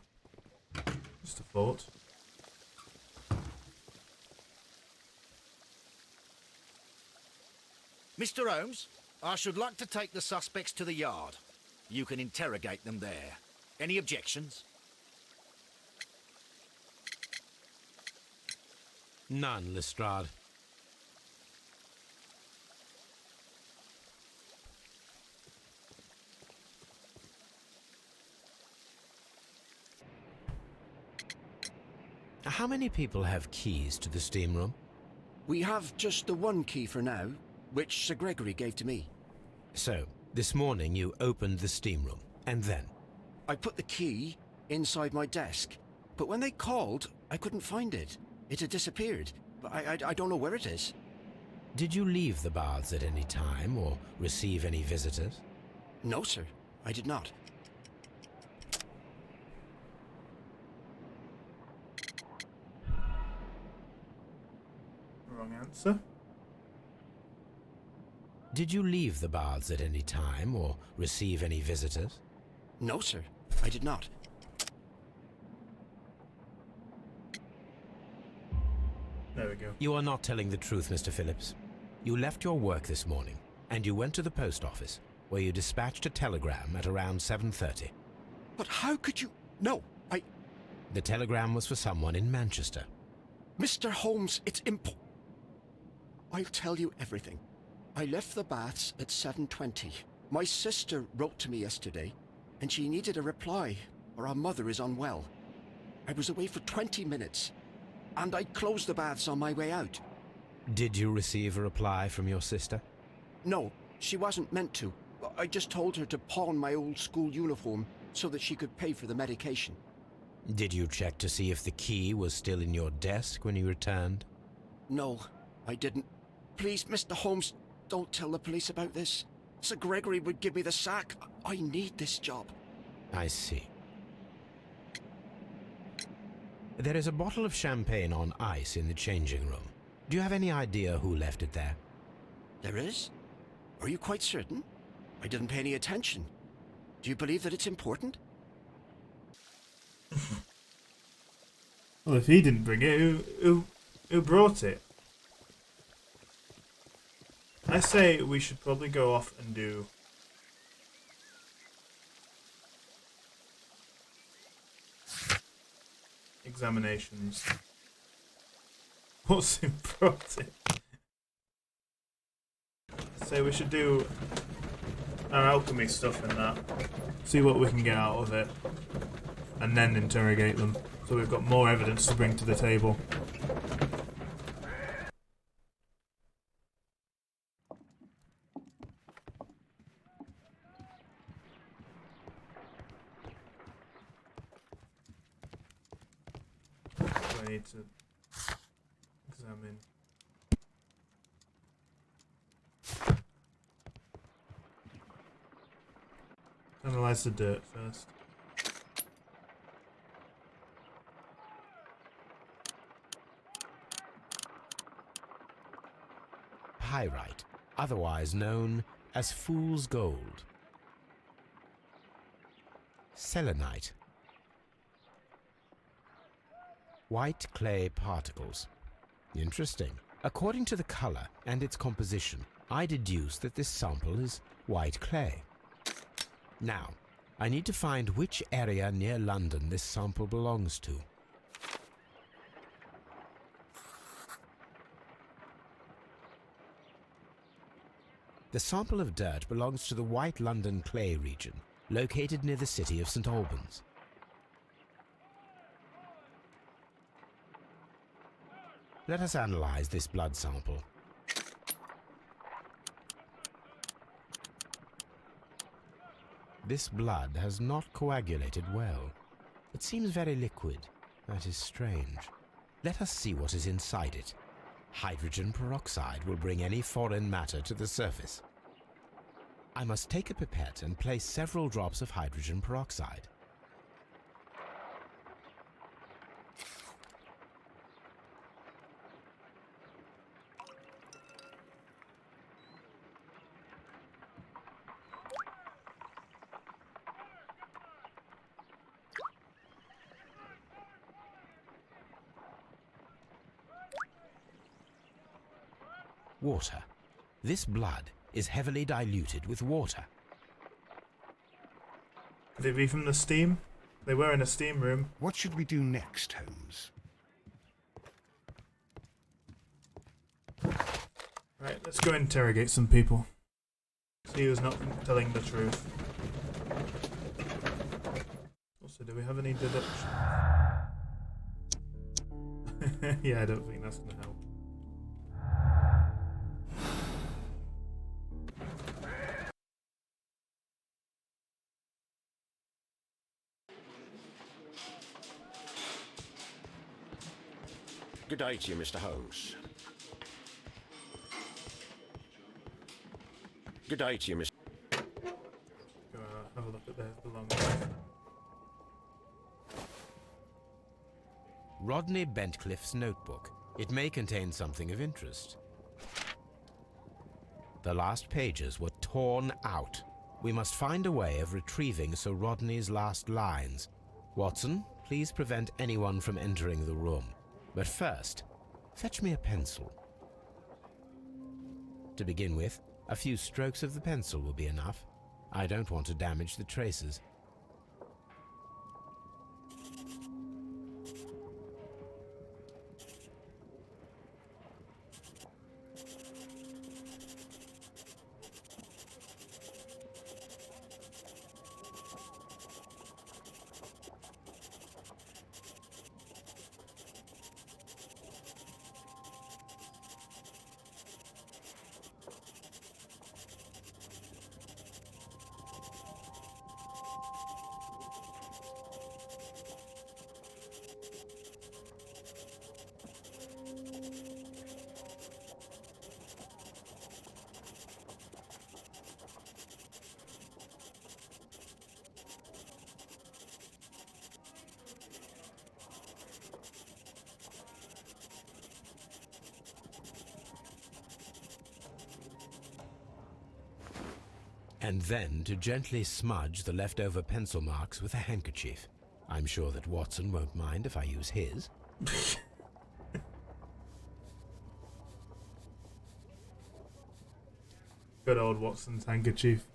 Just a thought. Mr. Holmes, I should like to take the suspects to the yard. You can interrogate them there. Any objections? None, Lestrade. How many people have keys to the steam room? We have just the one key for now, which Sir Gregory gave to me. So, this morning you opened the steam room, and then? I put the key inside my desk, but when they called, I couldn't find it. It had disappeared, but I don't know where it is. Did you leave the baths at any time, or receive any visitors? No, sir, I did not. Wrong answer. Did you leave the baths at any time, or receive any visitors? No, sir, I did not. There we go. You are not telling the truth, Mr. Phillips. You left your work this morning, and you went to the post office, where you dispatched a telegram at around 7:30. But how could you... No, The telegram was for someone in Manchester. Mr. Holmes, it's I'll tell you everything. I left the baths at 7:20. My sister wrote to me yesterday, and she needed a reply, or our mother is unwell. I was away for 20 minutes, and I closed the baths on my way out. Did you receive a reply from your sister? No, she wasn't meant to. I just told her to pawn my old school uniform so that she could pay for the medication. Did you check to see if the key was still in your desk when you returned? No, I didn't. Please, Mr. Holmes, don't tell the police about this. Sir Gregory would give me the sack. I need this job. I see. There is a bottle of champagne on ice in the changing room. Do you have any idea who left it there? There is? Are you quite certain? I didn't pay any attention. Do you believe that it's important? Well, if he didn't bring it, who brought it? I say we should probably go off and do examinations. What's in brought it? I say we should do our alchemy stuff and that. See what we can get out of it. And then interrogate them. So we've got more evidence to bring to the table. I need to examine. Analyze the dirt first. Pyrite, otherwise known as fool's gold. Selenite. White clay particles. Interesting. According to the color and its composition, I deduce that this sample is white clay. Now, I need to find which area near London this sample belongs to. The sample of dirt belongs to the White London clay region, located near the city of St. Albans. Let us analyze this blood sample. This blood has not coagulated well. It seems very liquid. That is strange. Let us see what is inside it. Hydrogen peroxide will bring any foreign matter to the surface. I must take a pipette and place several drops of hydrogen peroxide. Water. This blood is heavily diluted with water. Could it be from the steam? They were in a steam room. What should we do next, Holmes? Right, let's go interrogate some people. See who's not telling the truth. Also, do we have any deductions? Yeah, I don't think that's gonna help. Good day to you, Mr. Holmes. Good day to you, Mr. Go have a look at their belongings. Rodney Bentcliffe's notebook. It may contain something of interest. The last pages were torn out. We must find a way of retrieving Sir Rodney's last lines. Watson, please prevent anyone from entering the room. But first, fetch me a pencil. To begin with, a few strokes of the pencil will be enough. I don't want to damage the traces. And then to gently smudge the leftover pencil marks with a handkerchief. I'm sure that Watson won't mind if I use his. Good old Watson's handkerchief.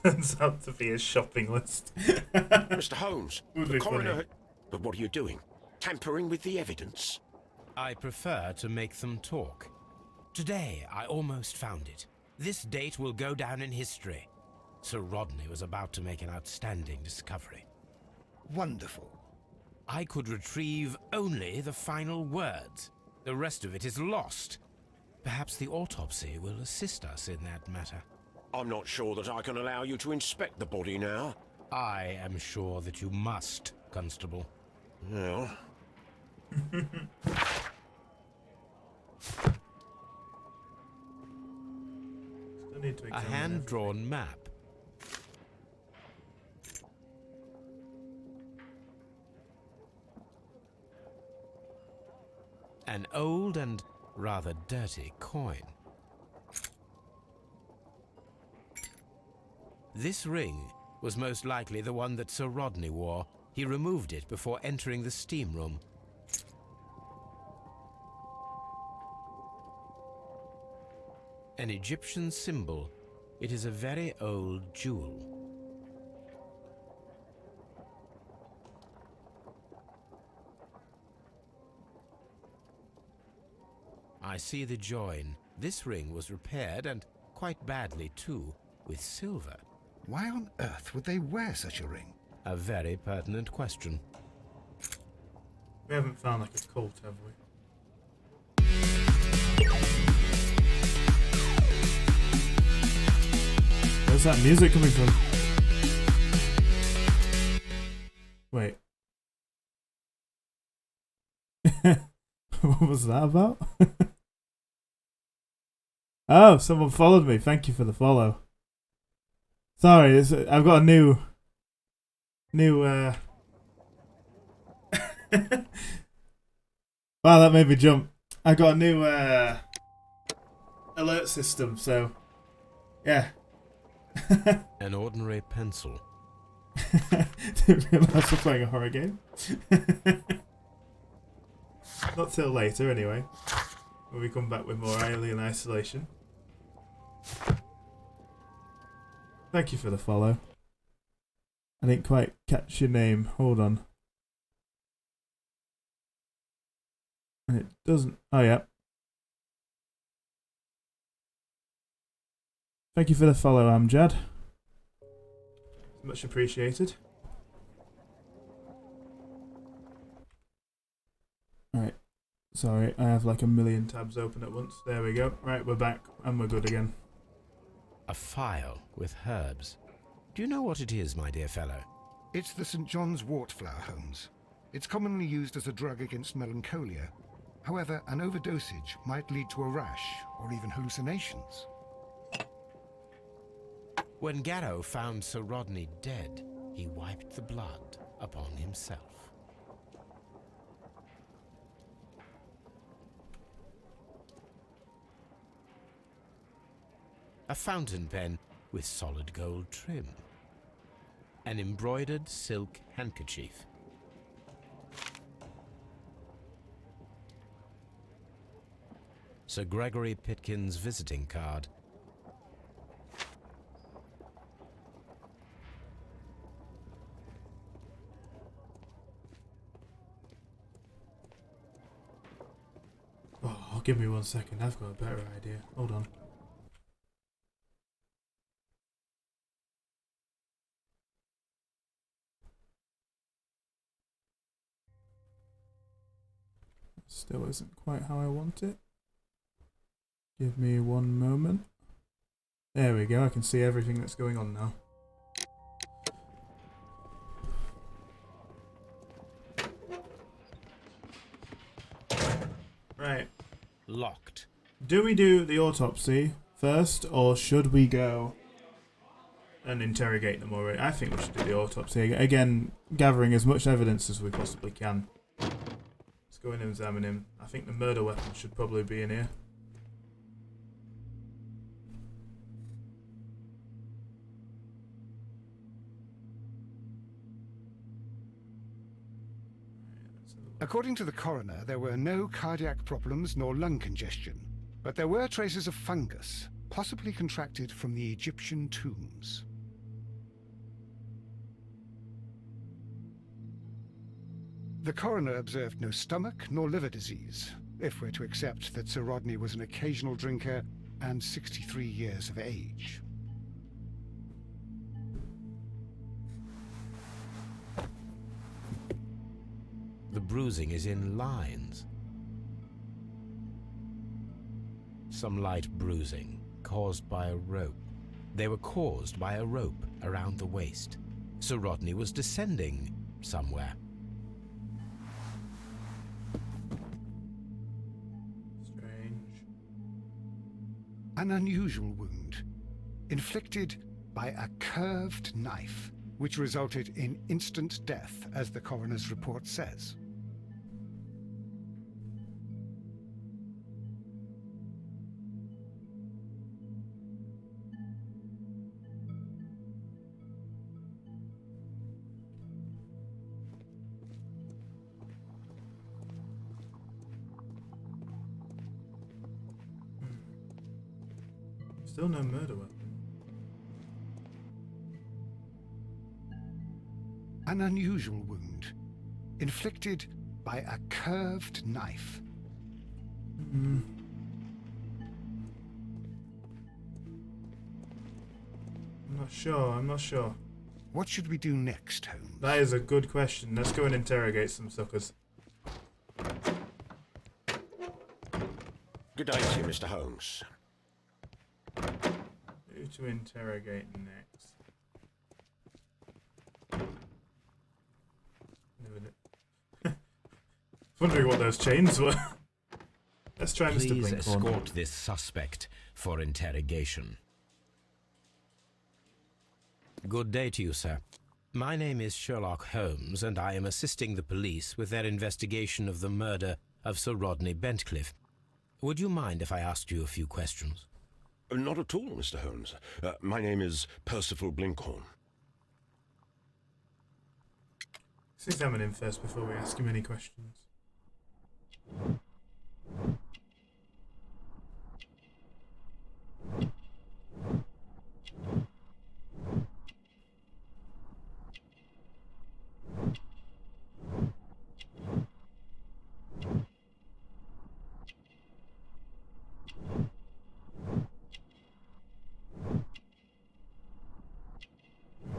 Turns out to be a shopping list. Mr. Holmes, Would the be coroner... funny. But what are you doing? Tampering with the evidence? I prefer to make them talk. Today, I almost found it. This date will go down in history. Sir Rodney was about to make an outstanding discovery. Wonderful. I could retrieve only the final words. The rest of it is lost. Perhaps the autopsy will assist us in that matter. I'm not sure that I can allow you to inspect the body now. I am sure that you must, Constable. Well... Still need to A examine hand-drawn map. An old and rather dirty coin. This ring was most likely the one that Sir Rodney wore. He removed it before entering the steam room. An Egyptian symbol. It is a very old jewel. I see the join. This ring was repaired, and quite badly too, with silver. Why on earth would they wear such a ring? A very pertinent question. We haven't found like a cult, have we? Where's that music coming from? Wait. What was that about? Oh, someone followed me. Thank you for the follow. Sorry, I've got a new wow, that made me jump. I got a new alert system, so yeah. An ordinary pencil. Didn't realise we're playing a horror game. Not till later, anyway. When we come back with more Alien Isolation. Thank you for the follow. I didn't quite catch your name. Hold on. And it doesn't... Oh, yeah. Thank you for the follow, Amjad. Much appreciated. Alright. Sorry, I have like a million tabs open at once. There we go. Right, we're back and we're good again. A phial with herbs. Do you know what it is, my dear fellow? It's the St. John's wort flower, Holmes. It's commonly used as a drug against melancholia. However, an overdosage might lead to a rash or even hallucinations. When Garrow found Sir Rodney dead, he wiped the blood upon himself. A fountain pen with solid gold trim. an embroidered silk handkerchief. Sir Gregory Pitkin's visiting card. Oh, give me 1 second. I've got a better idea. Hold on. Still isn't quite how I want it. Give me 1 moment. There we go. I can see everything that's going on now. Right. Locked. Do we do the autopsy first, or should we go and interrogate them already? I think we should do the autopsy. Again, gathering as much evidence as we possibly can. Let's go in and examine him. I think the murder weapon should probably be in here. According to the coroner, there were no cardiac problems nor lung congestion, but there were traces of fungus, possibly contracted from the Egyptian tombs. The coroner observed no stomach nor liver disease, if we're to accept that Sir Rodney was an occasional drinker and 63 years of age. The bruising is in lines. Some light bruising, caused by a rope. They were caused by a rope around the waist. Sir Rodney was descending somewhere. Strange. An unusual wound, inflicted by a curved knife, which resulted in instant death, as the coroner's report says. Still no murder weapon. An unusual wound, inflicted by a curved knife. I'm not sure. What should we do next, Holmes? That is a good question. Let's go and interrogate some suckers. Good day to you, Mr. Holmes. Who to interrogate next? Wondering what those chains were. Let's try Mr. Please Blinkhorn. escort this suspect for interrogation. Good day to you, sir. My name is Sherlock Holmes, and I am assisting the police with their investigation of the murder of Sir Rodney Bentcliffe. Would you mind if I asked you a few questions? Not at all, Mr. Holmes. My name is Percival Blinkhorn. Let's examine him first before we ask him any questions.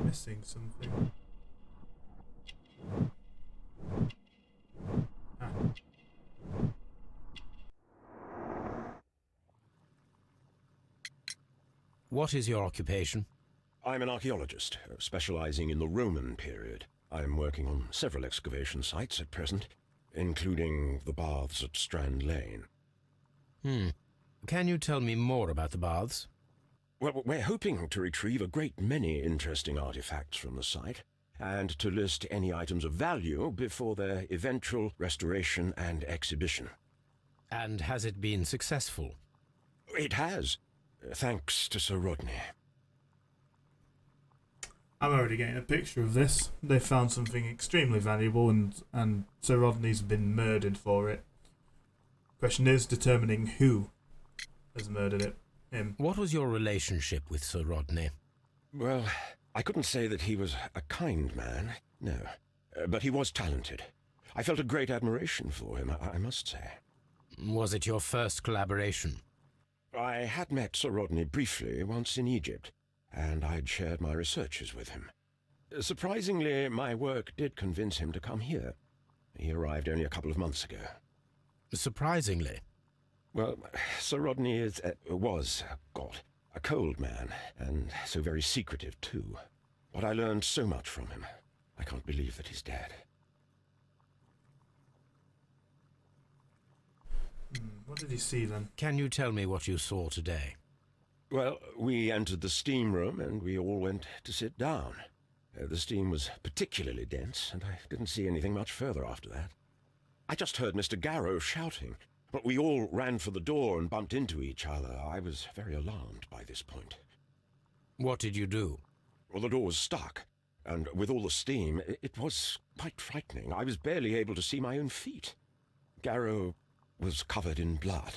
Missing something. What is your occupation? I'm an archaeologist, specializing in the Roman period. I'm working on several excavation sites at present, including the baths at Strand Lane. Can you tell me more about the baths? Well, we're hoping to retrieve a great many interesting artifacts from the site, and to list any items of value before their eventual restoration and exhibition. And has it been successful? It has, thanks to Sir Rodney. I'm already getting a picture of this. They found something extremely valuable, and Sir Rodney's been murdered for it. Question is determining who has murdered it. Him. What was your relationship with Sir Rodney? Well, I couldn't say that he was a kind man, no. But he was talented. I felt a great admiration for him, I must say. Was it your first collaboration? I had met Sir Rodney briefly once in Egypt, and I'd shared my researches with him. Surprisingly, my work did convince him to come here. He arrived only a couple of months ago. Surprisingly? Well, Sir Rodney was a cold man, and so very secretive too. But I learned so much from him. I can't believe that he's dead. What did he see then? Can you tell me what you saw today? Well, we entered the steam room and we all went to sit down. The steam was particularly dense, and I didn't see anything much further after that. I just heard Mr. Garrow shouting, but we all ran for the door and bumped into each other. I was very alarmed by this point. What did you do? Well, the door was stuck, and with all the steam, it was quite frightening. I was barely able to see my own feet. Garrow was covered in blood.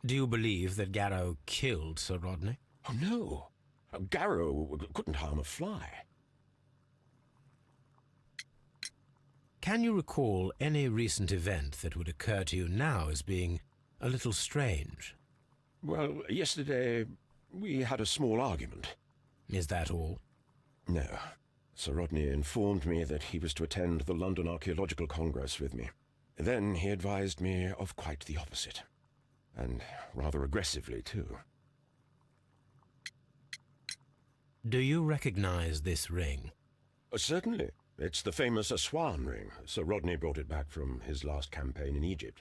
Do you believe that Garrow killed Sir Rodney? Oh, no. Garrow couldn't harm a fly. Can you recall any recent event that would occur to you now as being a little strange? Well, yesterday we had a small argument. Is that all? No. Sir Rodney informed me that he was to attend the London Archaeological Congress with me. Then he advised me of quite the opposite. And rather aggressively, too. Do you recognize this ring? Certainly. It's the famous Aswan ring. Sir Rodney brought it back from his last campaign in Egypt.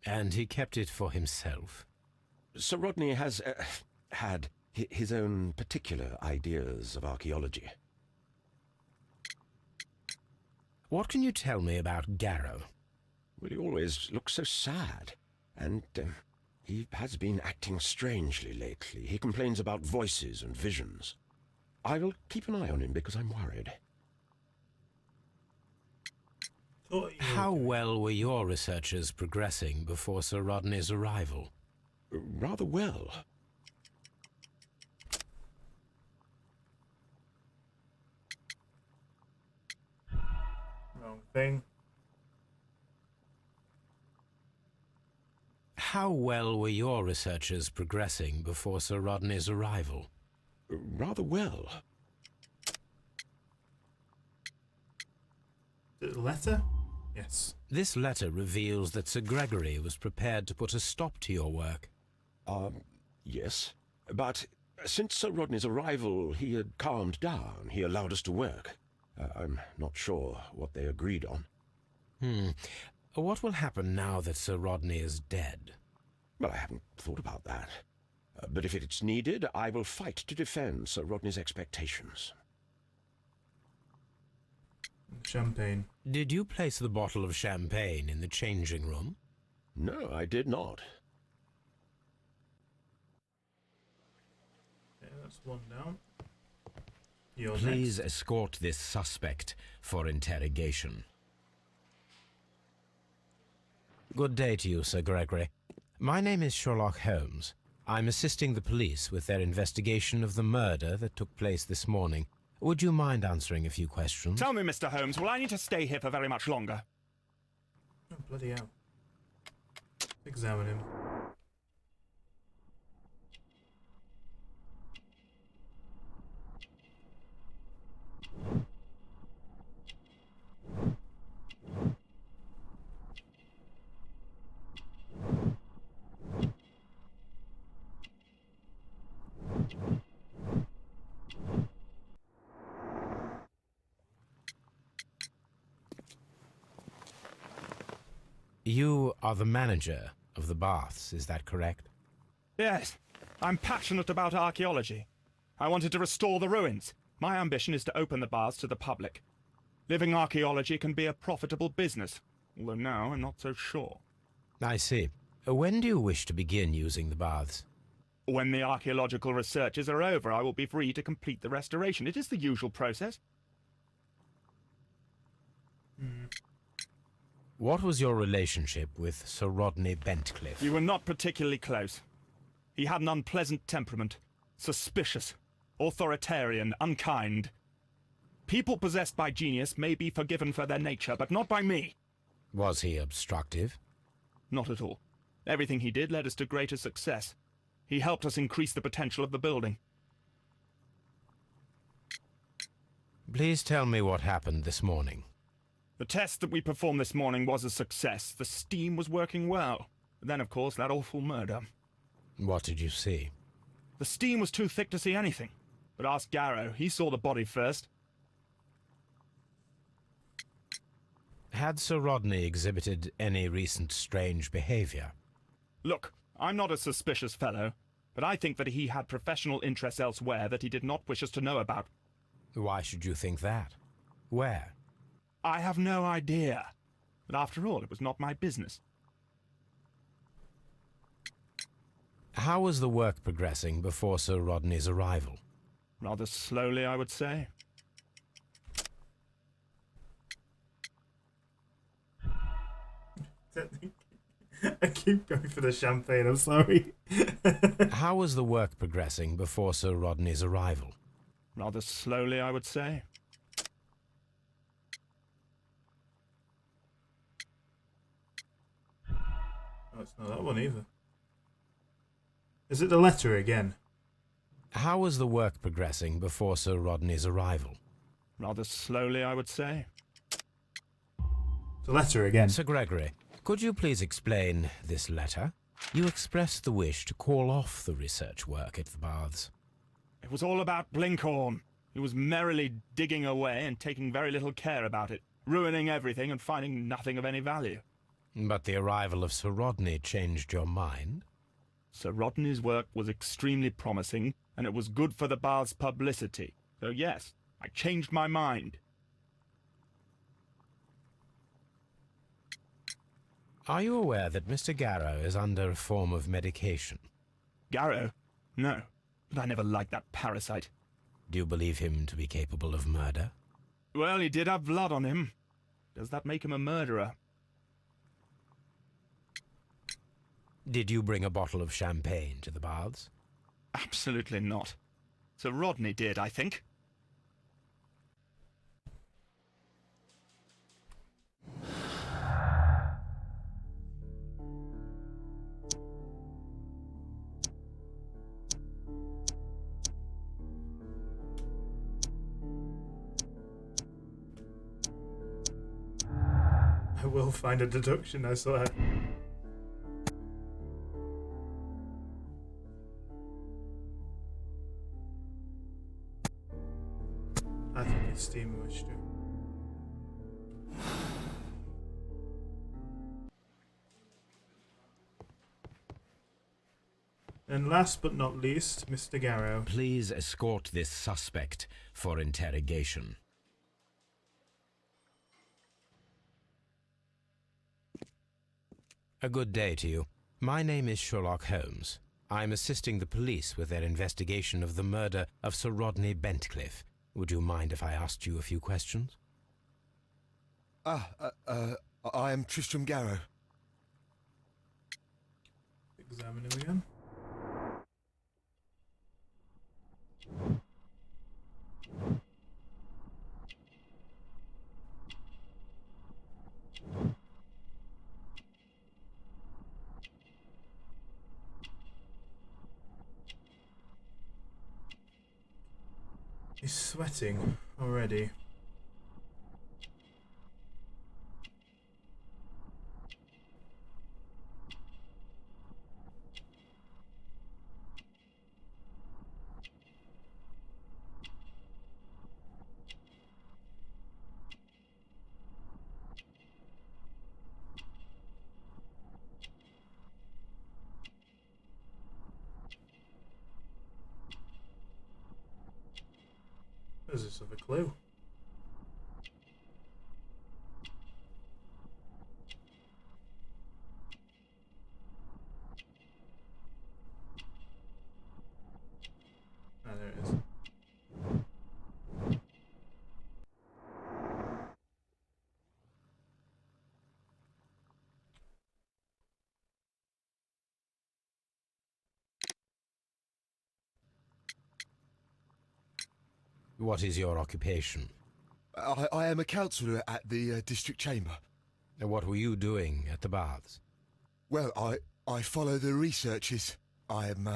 And he kept it for himself? Sir Rodney has had his own particular ideas of archaeology. What can you tell me about Garrow? Well, he always looks so sad. And he has been acting strangely lately. He complains about voices and visions. I will keep an eye on him because I'm worried. How well were your researches progressing before Sir Rodney's arrival? Rather well. Wrong thing. How well were your researches progressing before Sir Rodney's arrival? Rather well. The letter? Yes. This letter reveals that Sir Gregory was prepared to put a stop to your work. Yes. But since Sir Rodney's arrival, he had calmed down. He allowed us to work. I'm not sure what they agreed on. What will happen now that Sir Rodney is dead? Well, I haven't thought about that. But if it's needed, I will fight to defend Sir Rodney's expectations. Champagne. Did you place the bottle of champagne in the changing room? No, I did not. Yeah, that's one down. You're Please next. escort this suspect for interrogation. Good day to you, Sir Gregory. My name is Sherlock Holmes. I'm assisting the police with their investigation of the murder that took place this morning. Would you mind answering a few questions? Tell me, Mr. Holmes, will I need to stay here for very much longer? Oh, bloody hell. Examine him. You are the manager of the baths, is that correct? Yes. I'm passionate about archaeology. I wanted to restore the ruins. My ambition is to open the baths to the public. Living archaeology can be a profitable business, although now I'm not so sure. I see. When do you wish to begin using the baths? When the archaeological researches are over, I will be free to complete the restoration. It is the usual process. What was your relationship with Sir Rodney Bentcliffe? We were not particularly close. He had an unpleasant temperament. Suspicious, authoritarian, unkind. People possessed by genius may be forgiven for their nature, but not by me. Was he obstructive? Not at all. Everything he did led us to greater success. He helped us increase the potential of the building. Please tell me what happened this morning. The test that we performed this morning was a success. The steam was working well. Then, of course, that awful murder. What did you see? The steam was too thick to see anything. But ask Garrow. He saw the body first. Had Sir Rodney exhibited any recent strange behavior? Look, I'm not a suspicious fellow, but I think that he had professional interests elsewhere that he did not wish us to know about. Why should you think that? Where? I have no idea. But after all, it was not my business. How was the work progressing before Sir Rodney's arrival? Rather slowly, I would say. I keep going for the champagne, I'm sorry. How was the work progressing before Sir Rodney's arrival? Rather slowly, I would say. Oh, it's not that one either. Is it the letter again? How was the work progressing before Sir Rodney's arrival? Rather slowly, I would say. The letter again. Sir Gregory, could you please explain this letter? You expressed the wish to call off the research work at the baths. It was all about Blinkhorn. He was merrily digging away and taking very little care about it, ruining everything and finding nothing of any value. But the arrival of Sir Rodney changed your mind? Sir Rodney's work was extremely promising, and it was good for the bath's publicity. So yes, I changed my mind. Are you aware that Mr. Garrow is under a form of medication? Garrow? No, but I never liked that parasite. Do you believe him to be capable of murder? Well, he did have blood on him. Does that make him a murderer? Did you bring a bottle of champagne to the baths? Absolutely not. Sir Rodney did, I think. I will find a deduction, I swear. I think it's steam moisture. And last but not least, Mr. Garrow. Please escort this suspect for interrogation. A good day to you. My name is Sherlock Holmes. I'm assisting the police with their investigation of the murder of Sir Rodney Bentcliffe. Would you mind if I asked you a few questions? I am Tristram Garrow. Examine him again. He's sweating already. Does this have a clue? What is your occupation? I am a councillor at the district chamber. What were you doing at the baths? Well, I follow the researches. I am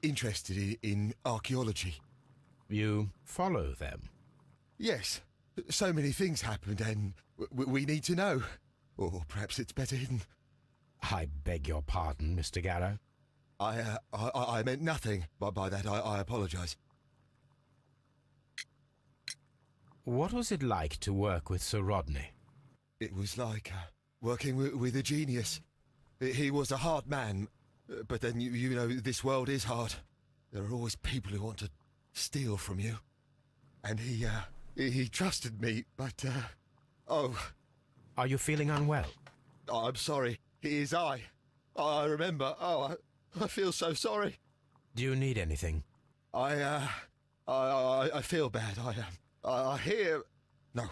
interested in archaeology. You follow them? Yes. So many things happened and we need to know. Or perhaps it's better hidden. I beg your pardon, Mr. Garrow. I meant nothing by that. I apologise. What was it like to work with Sir Rodney? It was like working with a genius. He was a hard man, but then you know this world is hard. There are always people who want to steal from you. And he trusted me, but oh. Are you feeling unwell? Oh, I'm sorry. It is I remember. Oh, I feel so sorry. Do you need anything? I feel bad. I hear. No,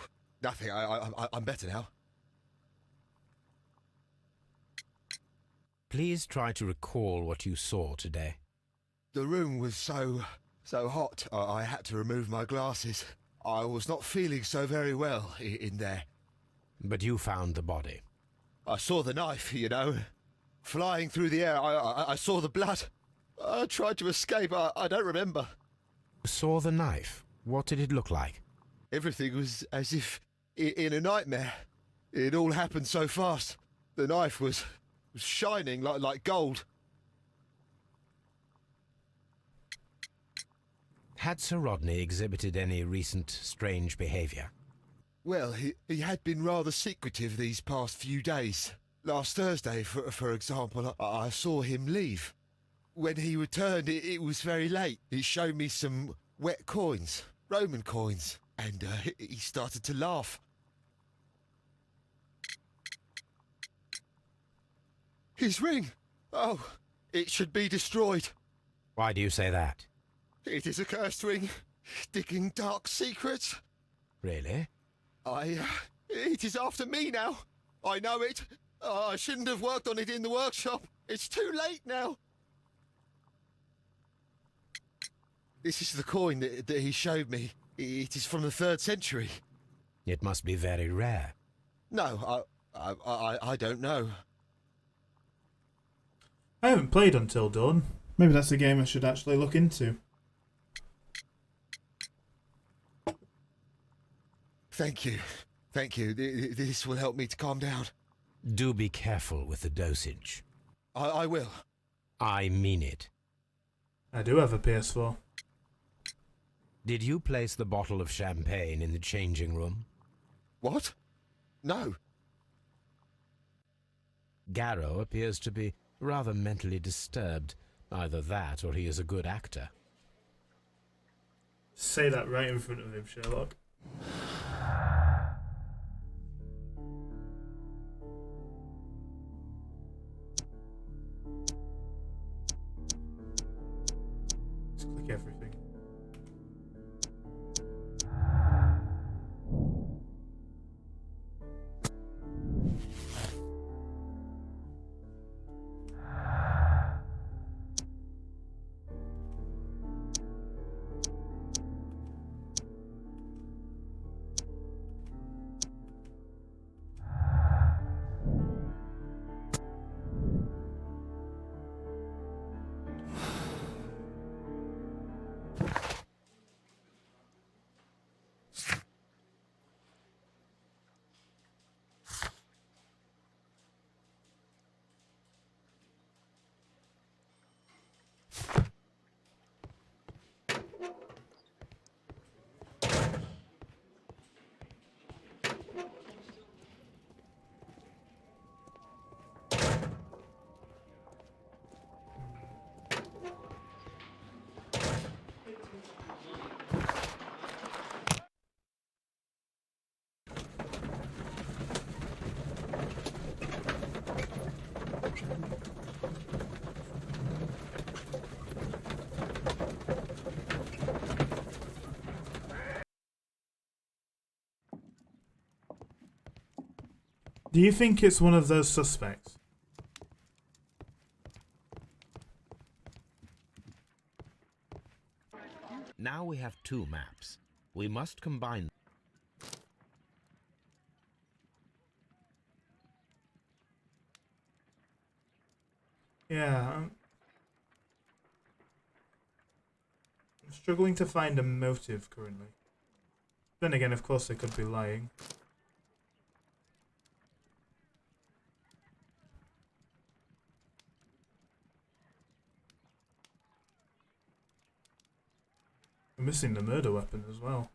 nothing. I'm better now. Please try to recall what you saw today. The room was so hot. I had to remove my glasses. I was not feeling so very well in there. But you found the body. I saw the knife, you know, flying through the air. I saw the blood. I tried to escape. I don't remember. You saw the knife? What did it look like? Everything was as if in a nightmare. It all happened so fast. The knife was shining like gold. Had Sir Rodney exhibited any recent strange behaviour? Well, he had been rather secretive these past few days. Last Thursday, for example, I saw him leave. When he returned, it was very late. He showed me some wet coins, Roman coins, and he started to laugh. His ring! Oh, it should be destroyed. Why do you say that? It is a cursed ring, digging dark secrets. Really? It is after me now. I know it. I shouldn't have worked on it in the workshop. It's too late now. This is the coin that he showed me. It is from the 3rd century. It must be very rare. No, I don't know. I haven't played Until Dawn. Maybe that's a game I should actually look into. Thank you. Thank you. This will help me to calm down. Do be careful with the dosage. I will. I mean it. I do have a PS4. Did you place the bottle of champagne in the changing room? What? No. Garrow appears to be rather mentally disturbed. Either that or he is a good actor. Say that right in front of him, Sherlock. Just click everything. Do you think it's one of those suspects? Now we have two maps. We must combine. Yeah, I'm struggling to find a motive currently. Then again, of course, they could be lying. We're missing the murder weapon as well.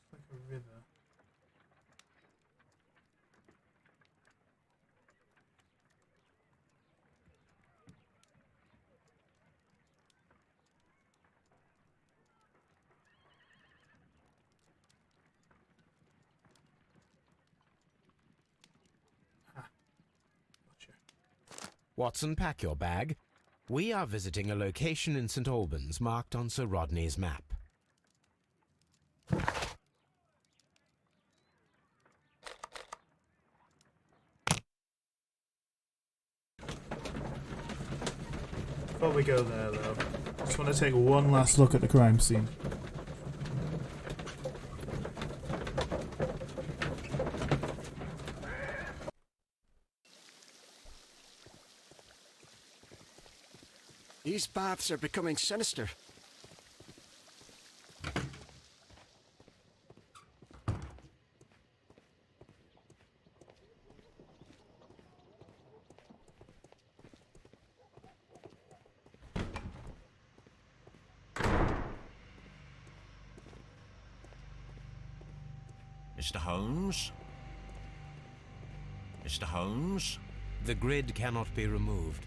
It's like a river. Watson, pack your bag. We are visiting a location in St. Albans marked on Sir Rodney's map. Before we go there, though, just want to take one last look at the crime scene. These baths are becoming sinister. Mr. Holmes? Mr. Holmes? The grid cannot be removed.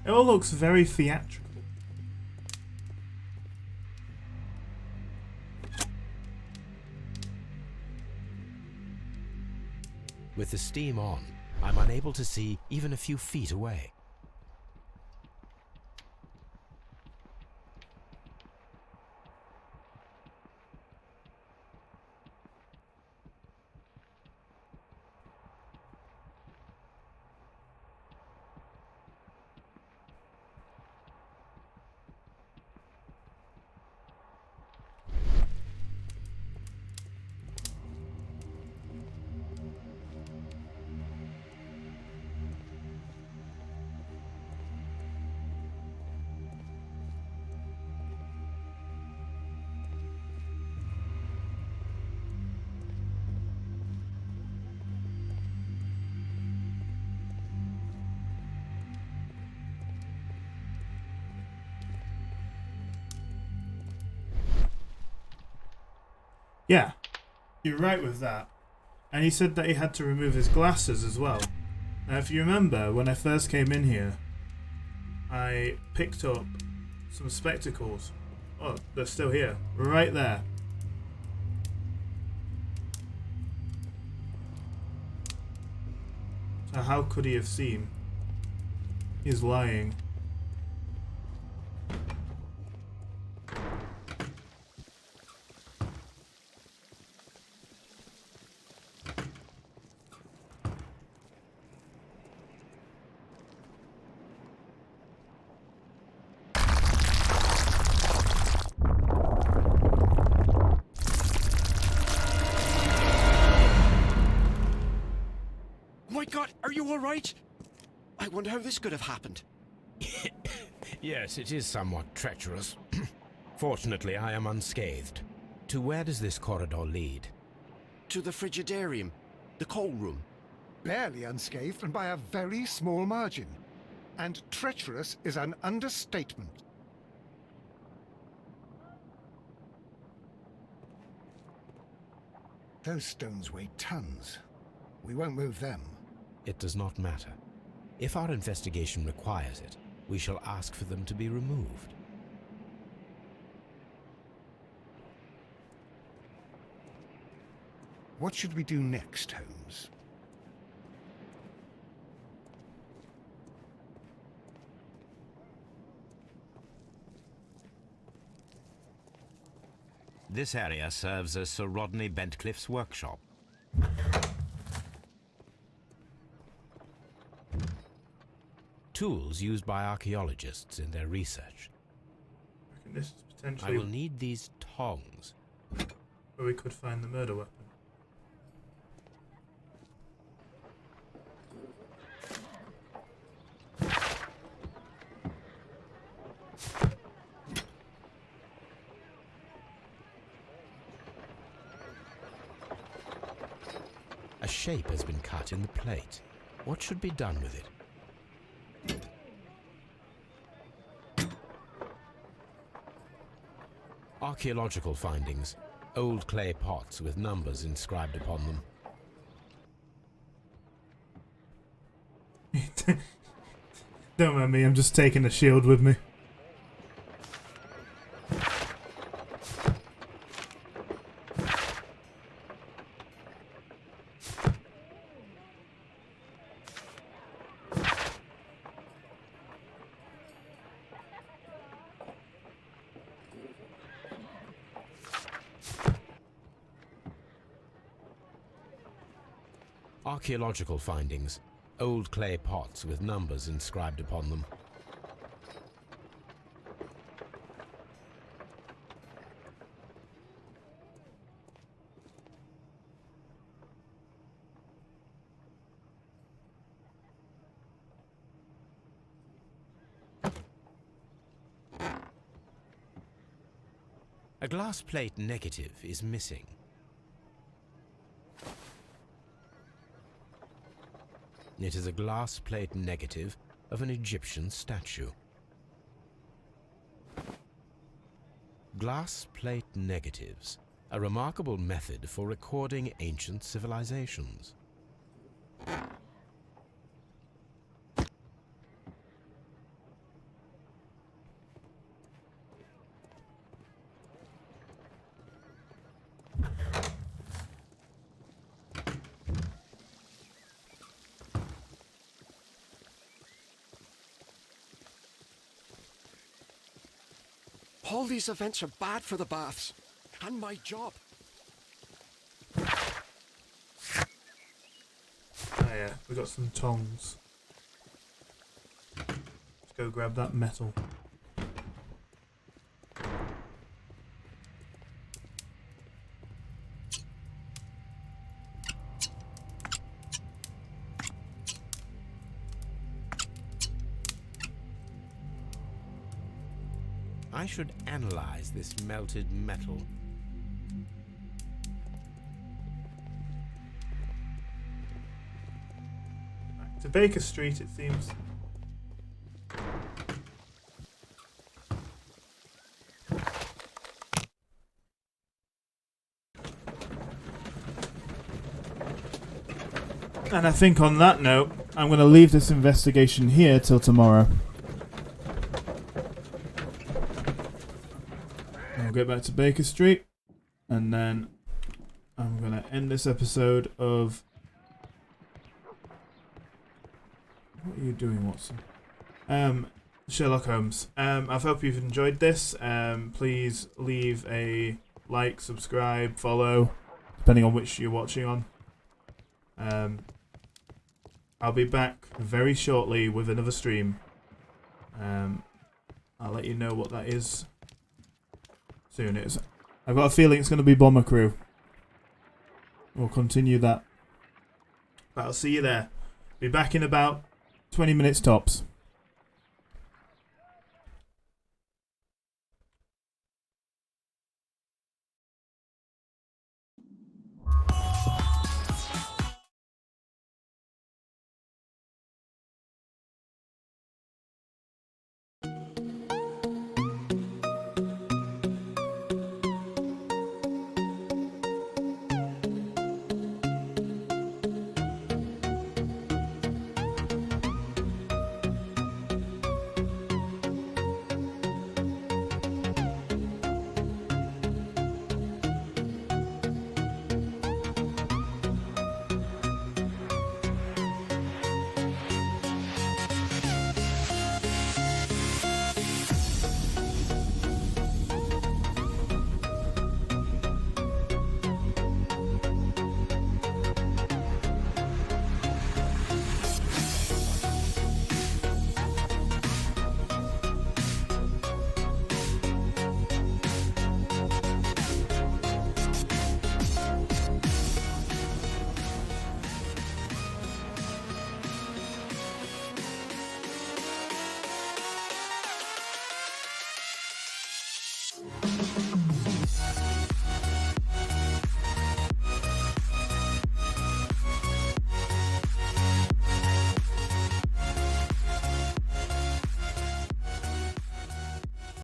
It all looks very theatrical. With the steam on, I'm unable to see even a few feet away. Yeah, you're right with that. And he said that he had to remove his glasses as well. Now, if you remember, when I first came in here, I picked up some spectacles. Oh, they're still here. Right there. So how could he have seen? He's lying. My God, are you all right? I wonder how this could have happened. Yes, it is somewhat treacherous. Fortunately, I am unscathed. To where does this corridor lead? To the frigidarium, the coal room. Barely unscathed and by a very small margin. And treacherous is an understatement. Those stones weigh tons. We won't move them. It does not matter. If our investigation requires it, we shall ask for them to be removed. What should we do next, Holmes? This area serves as Sir Rodney Bentcliffe's workshop. Tools used by archaeologists in their research. I reckon this is I potentially will need these tongs. where we could find the murder weapon. A shape has been cut in the plate. What should be done with it? Archaeological findings. Old clay pots with numbers inscribed upon them. Don't mind me, I'm just taking the shield with me. Archaeological findings. Old clay pots with numbers inscribed upon them. A glass plate negative is missing. It is a glass plate negative of an Egyptian statue. Glass plate negatives, a remarkable method for recording ancient civilizations. All these events are bad for the baths. And my job. Oh yeah, we got some tongs. Let's go grab that metal. I should analyze this melted metal. Back to Baker Street, it seems. And I think on that note, I'm going to leave this investigation here till tomorrow. I'll get back to Baker Street, and then I'm going to end this episode of... What are you doing, Watson? Sherlock Holmes. I hope you've enjoyed this. Please leave a like, subscribe, follow, depending on which you're watching on. I'll be back very shortly with another stream. I'll let you know what that is soon. I've got a feeling it's going to be Bomber Crew. We'll continue that. But I'll see you there. Be back in about 20 minutes tops.